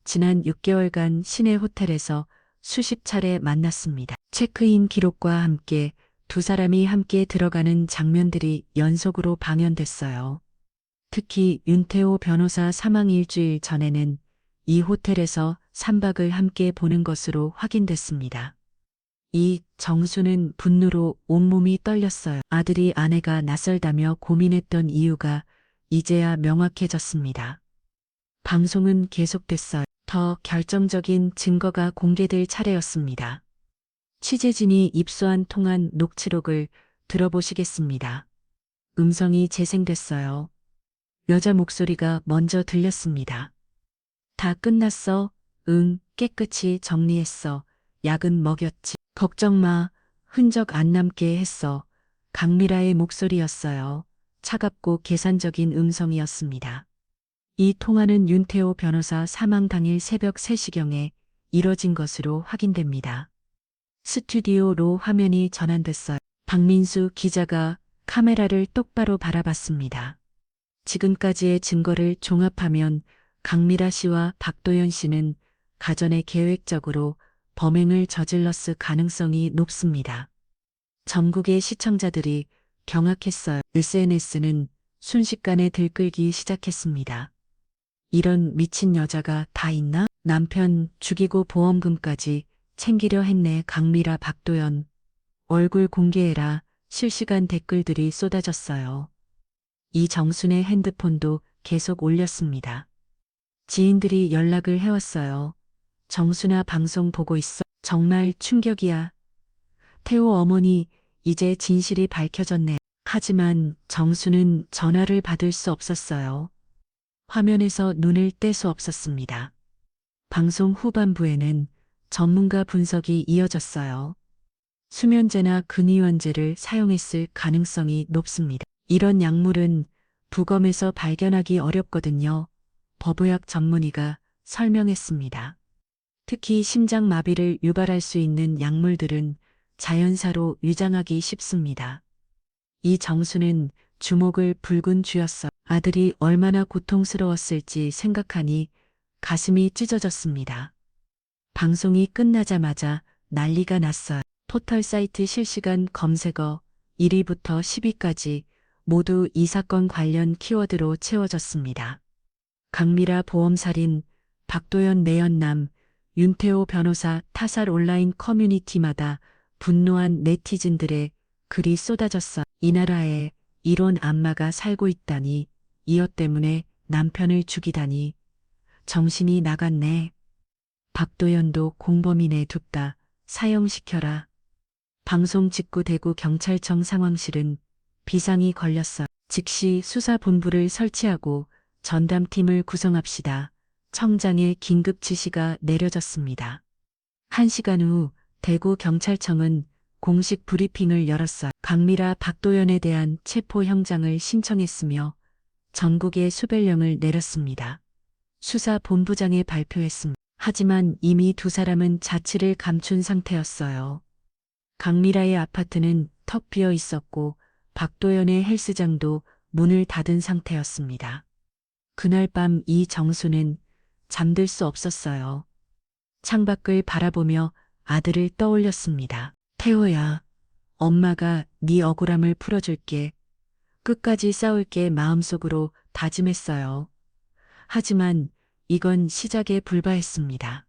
지난 6개월간 시내 호텔에서 수십 차례 만났습니다. 체크인 기록과 함께 두 사람이 함께 들어가는 장면들이 연속으로 방영됐어요. 특히 윤태호 변호사 사망 일주일 전에는 이 호텔에서 3박을 함께 보는 것으로 확인됐습니다. 이 정수는 분노로 온몸이 떨렸어요. 아들이 아내가 낯설다며 고민했던 이유가 이제야 명확해졌습니다. 방송은 계속됐어요. 더 결정적인 증거가 공개될 차례였습니다. 취재진이 입수한 통화 녹취록을 들어보시겠습니다. 음성이 재생됐어요. 여자 목소리가 먼저 들렸습니다. 다 끝났어. 응, 깨끗이 정리했어. 약은 먹였지. 걱정 마. 흔적 안 남게 했어. 강미라의 목소리였어요. 차갑고 계산적인 음성이었습니다. 이 통화는 윤태호 변호사 사망 당일 새벽 3시경에 이뤄진 것으로 확인됩니다. 스튜디오로 화면이 전환됐어요. 박민수 기자가 카메라를 똑바로 바라봤습니다. 지금까지의 증거를 종합하면 강미라 씨와 박도연 씨는 가전에 계획적으로 범행을 저질렀을 가능성이 높습니다. 전국의 시청자들이 경악했어요. SNS는 순식간에 들끓기 시작했습니다. 이런 미친 여자가 다 있나? 남편 죽이고 보험금까지 챙기려 했네. 강미라 박도연. 얼굴 공개해라. 실시간 댓글들이 쏟아졌어요. 이정순의 핸드폰도 계속 올렸습니다. 지인들이 연락을 해왔어요. 정순아 방송 보고 있어. 정말 충격이야. 태호 어머니 이제 진실이 밝혀졌네. 하지만 정수는 전화를 받을 수 없었어요. 화면에서 눈을 뗄 수 없었습니다. 방송 후반부에는 전문가 분석이 이어졌어요. 수면제나 근위원제를 사용했을 가능성이 높습니다. 이런 약물은 부검에서 발견하기 어렵거든요. 법의학 전문의가 설명했습니다. 특히 심장마비를 유발할 수 있는 약물들은 자연사로 위장하기 쉽습니다. 이 정수는 주목을 붉은 쥐었어. 아들이 얼마나 고통스러웠을지 생각하니 가슴이 찢어졌습니다. 방송이 끝나자마자 난리가 났어요. 포털 사이트 실시간 검색어 1위부터 10위까지 모두 이 사건 관련 키워드로 채워졌습니다. 강미라 보험살인, 박도연 내연남, 윤태호 변호사 타살 온라인 커뮤니티마다 분노한 네티즌들의 글이 쏟아졌어. 이 나라에 이런 악마가 살고 있다니, 이어 때문에 남편을 죽이다니, 정신이 나갔네. 박도연도 공범이네. 둡다. 사형시켜라. 방송 직후 대구 경찰청 상황실은 비상이 걸렸어. 즉시 수사본부를 설치하고 전담팀을 구성합시다. 청장의 긴급 지시가 내려졌습니다. 1시간 후 대구경찰청은 공식 브리핑을 열었어요. 강미라 박도연에 대한 체포영장을 신청했으며 전국에 수배령을 내렸습니다. 수사본부장에 발표했습니다. 하지만 이미 두 사람은 자취를 감춘 상태였어요. 강미라의 아파트는 턱 비어 있었고 박도연의 헬스장도 문을 닫은 상태였습니다. 그날 밤 이정수는 잠들 수 없었어요. 창밖을 바라보며 아들을 떠올렸습니다. 태호야, 엄마가 네 억울함을 풀어줄게. 끝까지 싸울게 마음속으로 다짐했어요. 하지만 이건 시작에 불과했습니다.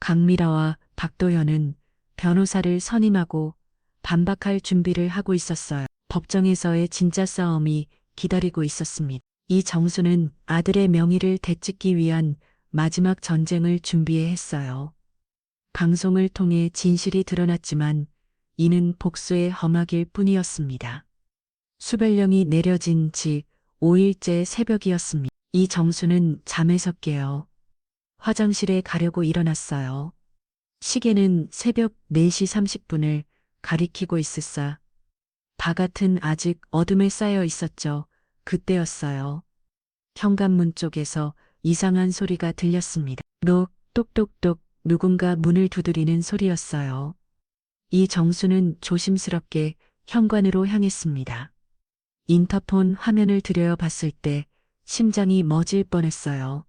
강미라와 박도현은 변호사를 선임하고 반박할 준비를 하고 있었어요. 법정에서의 진짜 싸움이 기다리고 있었습니다. 이정수는 아들의 명의를 되찾기 위한 마지막 전쟁을 준비해 했어요. 방송을 통해 진실이 드러났지만 이는 복수의 험악일 뿐이었습니다. 수배령이 내려진 지 5일째 새벽이었습니다. 이정수는 잠에서 깨어 화장실에 가려고 일어났어요. 시계는 새벽 4시 30분을 가리키고 있을사. 바깥은 아직 어둠에 쌓여 있었죠. 그때였어요. 현관문 쪽에서 이상한 소리가 들렸습니다. 똑똑똑 누군가 문을 두드리는 소리였어요. 이정수는 조심스럽게 현관으로 향했습니다. 인터폰 화면을 들여봤을 때 심장이 멎을 뻔했어요.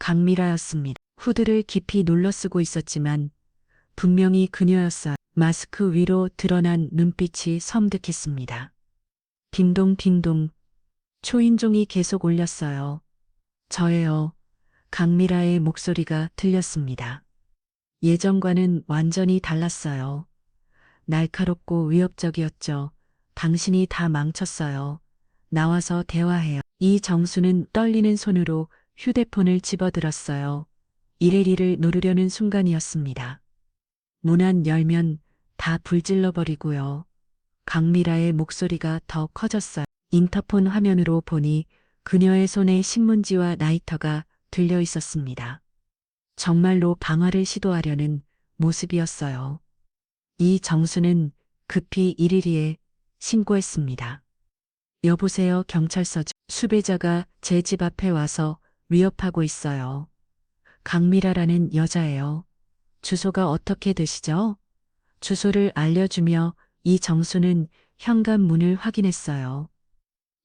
강미라였습니다. 후드를 깊이 눌러쓰고 있었지만 분명히 그녀였어요. 마스크 위로 드러난 눈빛이 섬뜩했습니다. 딩동딩동 초인종이 계속 울렸어요. 저예요. 강미라의 목소리가 들렸습니다. 예전과는 완전히 달랐어요. 날카롭고 위협적이었죠. 당신이 다 망쳤어요. 나와서 대화해요. 이정수는 떨리는 손으로 휴대폰을 집어들었어요. 112를 누르려는 순간이었습니다. 문 안 열면 다 불질러버리고요. 강미라의 목소리가 더 커졌어요. 인터폰 화면으로 보니 그녀의 손에 신문지와 라이터가 들려 있었습니다. 정말로 방화를 시도하려는 모습이었어요. 이정수는 급히 112에 신고했습니다. 여보세요, 경찰서죠. 수배자가 제 집 앞에 와서 위협하고 있어요. 강미라라는 여자예요. 주소가 어떻게 되시죠? 주소를 알려주며 이정수는 현관문을 확인했어요.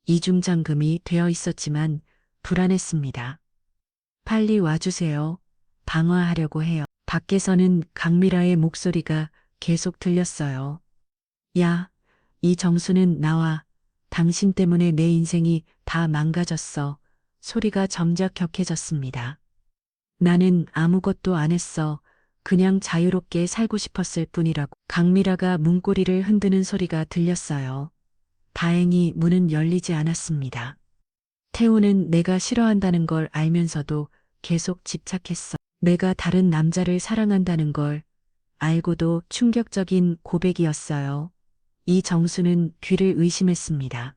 이중잠금이 되어 있었지만 불안했습니다. 빨리 와주세요. 방화하려고 해요. 밖에서는 강미라의 목소리가 계속 들렸어요. 야, 이정수는 나와. 당신 때문에 내 인생이 다 망가졌어. 소리가 점점 격해졌습니다. 나는 아무것도 안 했어. 그냥 자유롭게 살고 싶었을 뿐이라고. 강미라가 문고리를 흔드는 소리가 들렸어요. 다행히 문은 열리지 않았습니다. 태우는 내가 싫어한다는 걸 알면서도 계속 집착했어. 내가 다른 남자를 사랑한다는 걸 알고도 충격적인 고백이었어요. 이정수는 귀를 의심했습니다.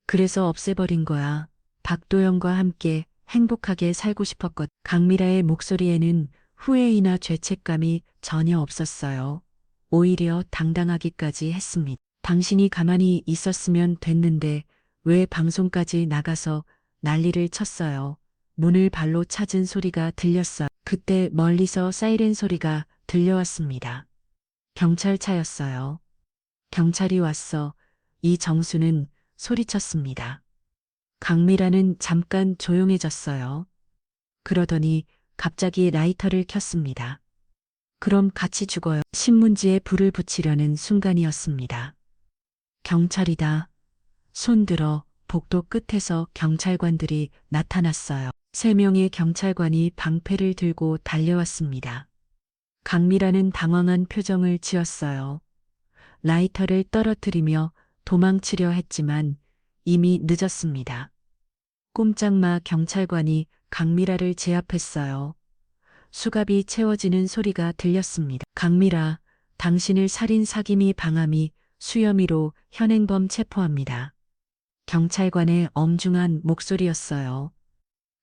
그래서 없애버린 거야. 박도영과 함께 행복하게 살고 싶었거든. 강미라의 목소리에는 후회이나 죄책감이 전혀 없었어요. 오히려 당당하기까지 했습니다. 당신이 가만히 있었으면 됐는데 왜 방송까지 나가서 난리를 쳤어요. 문을 발로 찾은 소리가 들렸어요. 그때 멀리서 사이렌 소리가 들려왔습니다. 경찰차였어요. 경찰이 왔어. 이정수는 소리쳤습니다. 강미라는 잠깐 조용해졌어요. 그러더니 갑자기 라이터를 켰습니다. 그럼 같이 죽어요. 신문지에 불을 붙이려는 순간이었습니다. 경찰이다. 손들어 복도 끝에서 경찰관들이 나타났어요. 3명의 경찰관이 방패를 들고 달려왔습니다. 강미라는 당황한 표정을 지었어요. 라이터를 떨어뜨리며 도망치려 했지만 이미 늦었습니다. 꼼짝마 경찰관이 강미라를 제압했어요. 수갑이 채워지는 소리가 들렸습니다. 강미라, 당신을 살인 사기미 방함이 수혐의로 현행범 체포합니다. 경찰관의 엄중한 목소리였어요.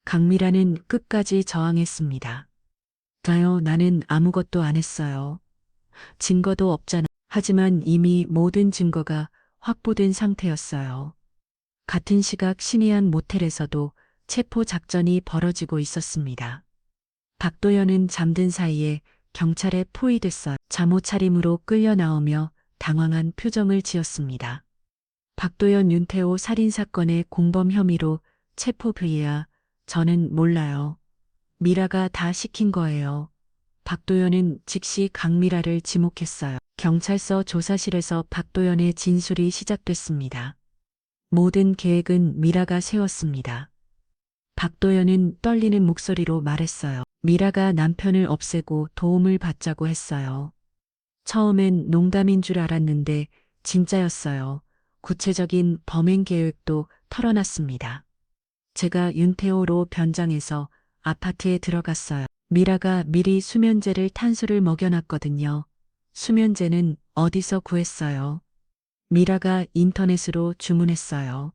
강미라는 끝까지 저항했습니다. 나는 아무것도 안 했어요. 증거도 없잖아. 하지만 이미 모든 증거가 확보된 상태였어요. 같은 시각 신이안 모텔에서도 체포 작전이 벌어지고 있었습니다. 박도연은 잠든 사이에 경찰에 포위됐어요. 잠옷 차림으로 끌려 나오며 당황한 표정을 지었습니다. 박도연 윤태호 살인사건의 공범 혐의로 체포 부위야. 저는 몰라요. 미라가 다 시킨 거예요. 박도연은 즉시 강미라를 지목했어요. 경찰서 조사실에서 박도연의 진술이 시작됐습니다. 모든 계획은 미라가 세웠습니다. 박도연은 떨리는 목소리로 말했어요. 미라가 남편을 없애고 도움을 받자고 했어요. 처음엔 농담인 줄 알았는데 진짜였어요. 구체적인 범행 계획도 털어놨습니다. 제가 윤태호로 변장해서 아파트에 들어갔어요. 미라가 미리 수면제를 탄수를 먹여놨거든요. 수면제는 어디서 구했어요? 미라가 인터넷으로 주문했어요.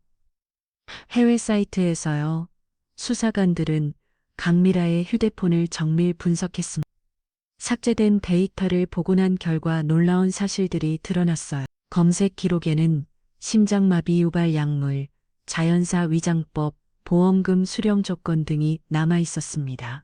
해외 사이트에서요. 수사관들은 강미라의 휴대폰을 정밀 분석했습니다. 삭제된 데이터를 복원한 결과 놀라운 사실들이 드러났어요. 검색 기록에는 심장마비 유발 약물, 자연사 위장법, 보험금 수령 조건 등이 남아 있었습니다.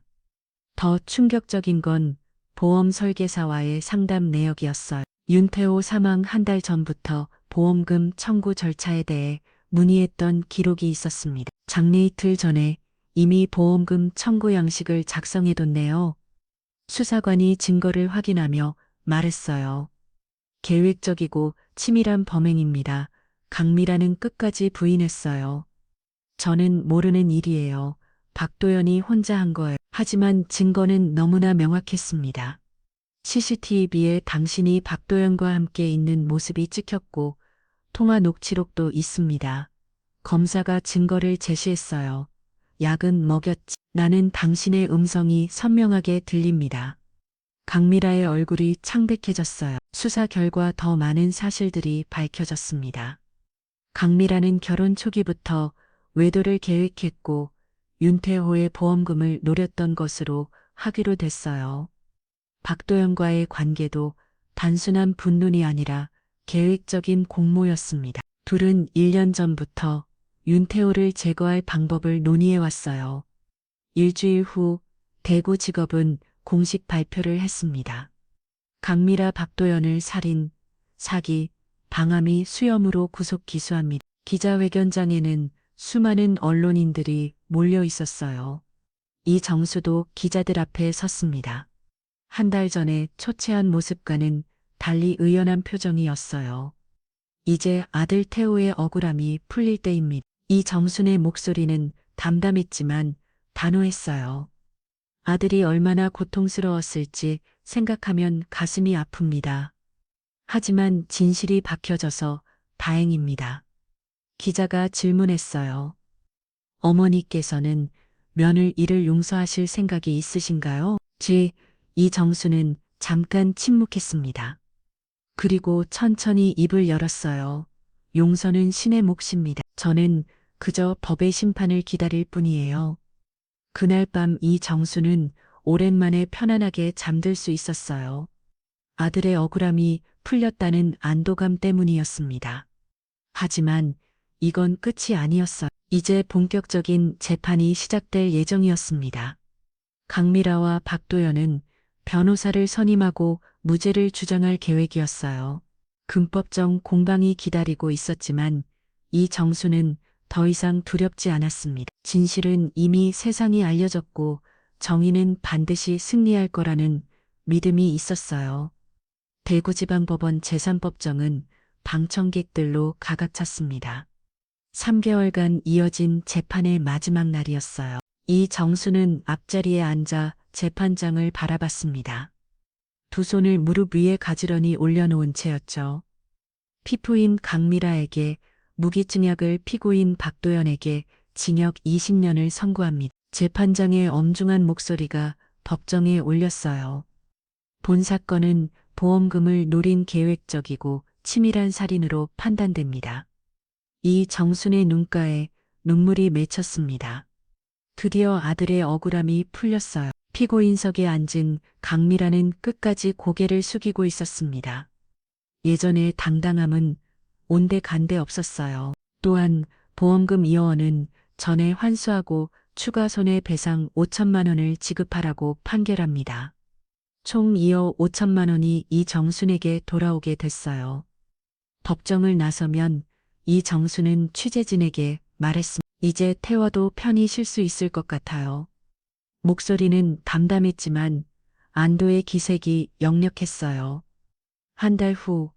더 충격적인 건 보험 설계사와의 상담 내역이었어요. 윤태호 사망 한 달 전부터 보험금 청구 절차에 대해 문의했던 기록이 있었습니다. 장례 이틀 전에 이미 보험금 청구 양식을 작성해뒀네요. 수사관이 증거를 확인하며 말했어요. 계획적이고 치밀한 범행입니다. 강미라는 끝까지 부인했어요. 저는 모르는 일이에요. 박도연이 혼자 한 거예요. 하지만 증거는 너무나 명확했습니다. CCTV에 당신이 박도연과 함께 있는 모습이 찍혔고 통화 녹취록도 있습니다. 검사가 증거를 제시했어요. 약은 먹였지. 나는 당신의 음성이 선명하게 들립니다. 강미라의 얼굴이 창백해졌어요. 수사 결과 더 많은 사실들이 밝혀졌습니다. 강미라는 결혼 초기부터 외도를 계획했고 윤태호의 보험금을 노렸던 것으로 하기로 됐어요. 박도연과의 관계도 단순한 분론이 아니라 계획적인 공모였습니다. 둘은 1년 전부터 윤태호를 제거할 방법을 논의해왔어요. 일주일 후 대구지법은 공식 발표를 했습니다. 강미라 박도연을 살인, 사기, 방함이 수염으로 구속 기소합니다. 기자회견장에는 수많은 언론인들이 몰려 있었어요. 이정수도 기자들 앞에 섰습니다. 한 달 전에 초췌한 모습과는 달리 의연한 표정이었어요. 이제 아들 태호의 억울함이 풀릴 때입니다. 이정순의 목소리는 담담했지만 단호했어요. 아들이 얼마나 고통스러웠을지 생각하면 가슴이 아픕니다. 하지만 진실이 밝혀져서 다행입니다. 기자가 질문했어요. 어머니께서는 며느리를 용서하실 생각이 있으신가요? 이정수는 잠깐 침묵했습니다. 그리고 천천히 입을 열었어요. 용서는 신의 몫입니다. 저는 그저 법의 심판을 기다릴 뿐이에요. 그날 밤 이정수는 오랜만에 편안하게 잠들 수 있었어요. 아들의 억울함이 풀렸다는 안도감 때문이었습니다. 하지만 이건 끝이 아니었어요. 이제 본격적인 재판이 시작될 예정이었습니다. 강미라와 박도연은 변호사를 선임하고 무죄를 주장할 계획이었어요. 금법정 공방이 기다리고 있었지만 이정수는 더 이상 두렵지 않았습니다. 진실은 이미 세상이 알려졌고 정의는 반드시 승리할 거라는 믿음이 있었어요. 대구지방법원 제3법정은 방청객들로 가득 찼습니다. 3개월간 이어진 재판의 마지막 날이었어요. 이정수는 앞자리에 앉아 재판장을 바라봤습니다. 두 손을 무릎 위에 가지런히 올려놓은 채였죠. 피부인 강미라에게 무기증약을 피고인 박도연에게 징역 20년을 선고합니다. 재판장의 엄중한 목소리가 법정에 울렸어요. 본 사건은 보험금을 노린 계획적이고 치밀한 살인으로 판단됩니다. 이 정순의 눈가에 눈물이 맺혔습니다. 드디어 아들의 억울함이 풀렸어요. 피고인석에 앉은 강미라는 끝까지 고개를 숙이고 있었습니다. 예전의 당당함은 온데간데 없었어요. 또한 보험금 2억 원은 전에 환수하고 추가 손해배상 5천만 원을 지급하라고 판결합니다. 총 2억 5천만 원이 이정순에게 돌아오게 됐어요. 법정을 나서면 이정순은 취재진에게 말했습니다. 이제 태워도 편히 쉴 수 있을 것 같아요. 목소리는 담담했지만 안도의 기색이 역력했어요. 한 달 후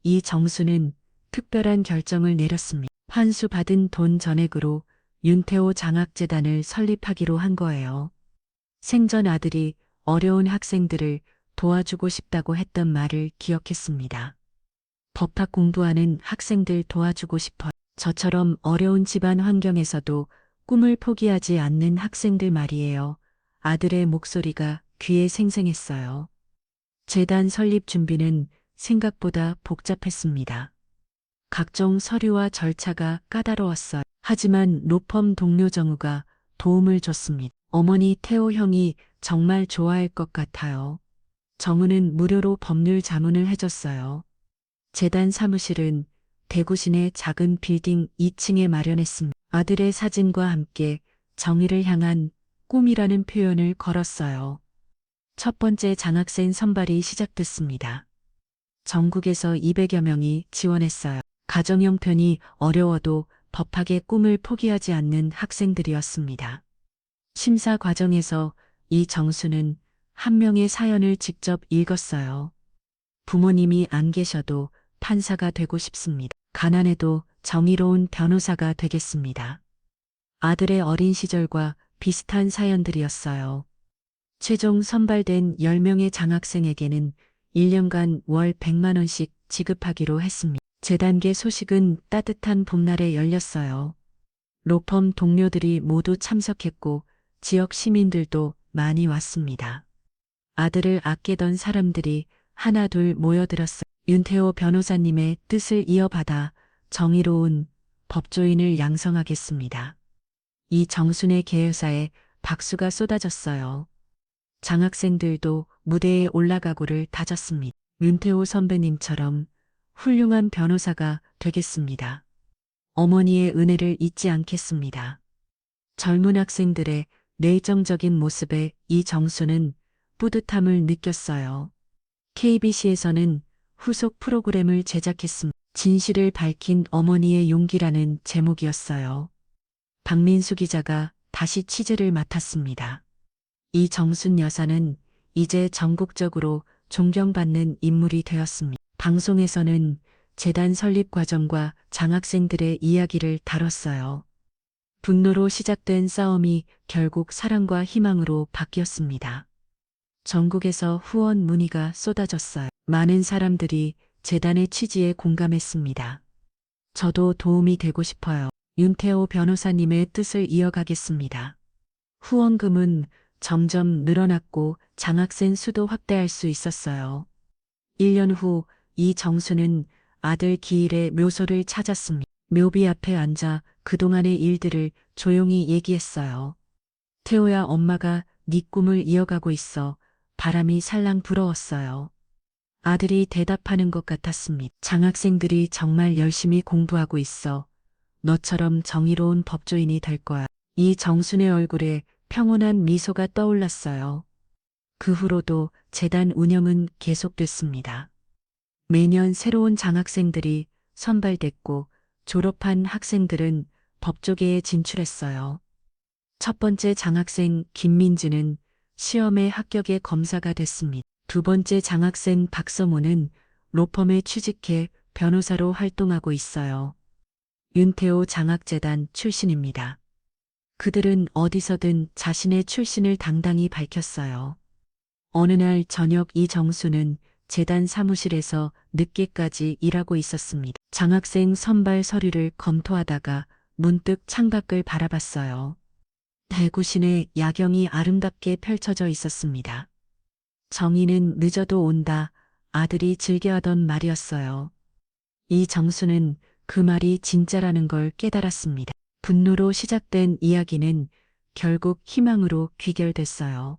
이정수는 특별한 결정을 내렸습니다. 환수받은 돈 전액으로 윤태호 장학재단을 설립하기로 한 거예요. 생전 아들이 어려운 학생들을 도와주고 싶다고 했던 말을 기억했습니다. 법학 공부하는 학생들 도와주고 싶어요. 저처럼 어려운 집안 환경에서도 꿈을 포기하지 않는 학생들 말이에요. 아들의 목소리가 귀에 생생했어요. 재단 설립 준비는 생각보다 복잡했습니다. 각종 서류와 절차가 까다로웠어요. 하지만 로펌 동료 정우가 도움을 줬습니다. 어머니 태호 형이 정말 좋아할 것 같아요. 정우는 무료로 법률 자문을 해줬어요. 재단 사무실은 대구 시내 작은 빌딩 2층에 마련했습니다. 아들의 사진과 함께 정의를 향한 꿈이라는 표현을 걸었어요. 첫 번째 장학생 선발이 시작됐습니다. 전국에서 200여 명이 지원했어요. 가정 형편이 어려워도 법학의 꿈을 포기하지 않는 학생들이었습니다. 심사 과정에서 이정수는 한 명의 사연을 직접 읽었어요. 부모님이 안 계셔도 판사가 되고 싶습니다. 가난해도 정의로운 변호사가 되겠습니다. 아들의 어린 시절과 비슷한 사연들이었어요. 최종 선발된 10명의 장학생에게는 1년간 월 100만 원씩 지급하기로 했습니다. 재단계 소식은 따뜻한 봄날에 열렸어요. 로펌 동료들이 모두 참석했고 지역 시민들도 많이 왔습니다. 아들을 아끼던 사람들이 하나둘 모여들었어요. 윤태호 변호사님의 뜻을 이어받아 정의로운 법조인을 양성하겠습니다. 이 정순의 계열사에 박수가 쏟아졌어요. 장학생들도 무대에 올라가고를 다졌습니다. 윤태호 선배님처럼 훌륭한 변호사가 되겠습니다. 어머니의 은혜를 잊지 않겠습니다. 젊은 학생들의 내정적인 모습에 이정수는 뿌듯함을 느꼈어요. KBC에서는 후속 프로그램을 제작했습니다. 진실을 밝힌 어머니의 용기라는 제목이었어요. 박민수 기자가 다시 취재를 맡았습니다. 이정순 여사는 이제 전국적으로 존경받는 인물이 되었습니다. 방송에서는 재단 설립 과정과 장학생들의 이야기를 다뤘어요. 분노로 시작된 싸움이 결국 사랑과 희망으로 바뀌었습니다. 전국에서 후원 문의가 쏟아졌어요. 많은 사람들이 재단의 취지에 공감했습니다. 저도 도움이 되고 싶어요. 윤태호 변호사님의 뜻을 이어가겠습니다. 후원금은 점점 늘어났고 장학생 수도 확대할 수 있었어요. 1년 후 이정수는 아들 기일의 묘소를 찾았습니다. 묘비 앞에 앉아 그동안의 일들을 조용히 얘기했어요. 태호야, 엄마가 네 꿈을 이어가고 있어. 바람이 살랑 불어왔어요. 아들이 대답하는 것 같았습니다. 장학생들이 정말 열심히 공부하고 있어. 너처럼 정의로운 법조인이 될 거야. 이정순의 얼굴에 평온한 미소가 떠올랐어요. 그 후로도 재단 운영은 계속됐습니다. 매년 새로운 장학생들이 선발됐고 졸업한 학생들은 법조계에 진출했어요. 첫 번째 장학생 김민주는 시험에 합격의 검사가 됐습니다. 두 번째 장학생 박성호는 로펌에 취직해 변호사로 활동하고 있어요. 윤태호 장학재단 출신입니다. 그들은 어디서든 자신의 출신을 당당히 밝혔어요. 어느 날 저녁 이정수는 재단 사무실에서 늦게까지 일하고 있었습니다. 장학생 선발 서류를 검토하다가 문득 창밖을 바라봤어요. 대구 시내 야경이 아름답게 펼쳐져 있었습니다. 정의는 늦어도 온다. 아들이 즐겨하던 말이었어요. 이정수는 그 말이 진짜라는 걸 깨달았습니다. 분노로 시작된 이야기는 결국 희망으로 귀결됐어요.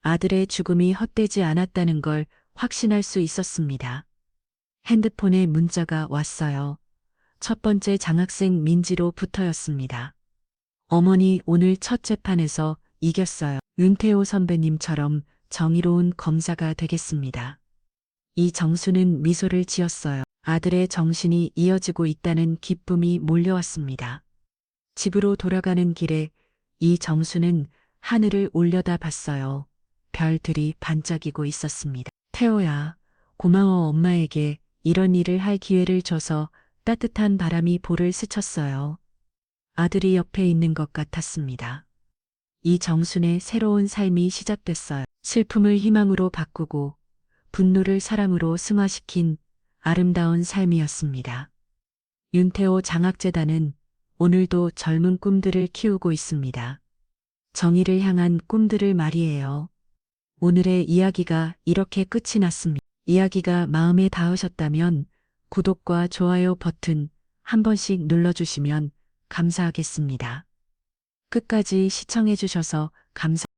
아들의 죽음이 헛되지 않았다는 걸 확신할 수 있었습니다. 핸드폰에 문자가 왔어요. 첫 번째 장학생 민지로부터였습니다. 어머니 오늘 첫 재판에서 이겼어요. 윤태호 선배님처럼 정의로운 검사가 되겠습니다. 이정수는 미소를 지었어요. 아들의 정신이 이어지고 있다는 기쁨이 몰려왔습니다. 집으로 돌아가는 길에 이정수는 하늘을 올려다 봤어요. 별들이 반짝이고 있었습니다. 태호야, 고마워 엄마에게 이런 일을 할 기회를 줘서. 따뜻한 바람이 볼을 스쳤어요. 아들이 옆에 있는 것 같았습니다. 이정순의 새로운 삶이 시작됐어요. 슬픔을 희망으로 바꾸고 분노를 사랑으로 승화시킨 아름다운 삶이었습니다. 윤태호 장학재단은 오늘도 젊은 꿈들을 키우고 있습니다. 정의를 향한 꿈들을 말이에요. 오늘의 이야기가 이렇게 끝이 났습니다. 이야기가 마음에 닿으셨다면 구독과 좋아요 버튼 한 번씩 눌러주시면 감사하겠습니다. 끝까지 시청해주셔서 감사합니다.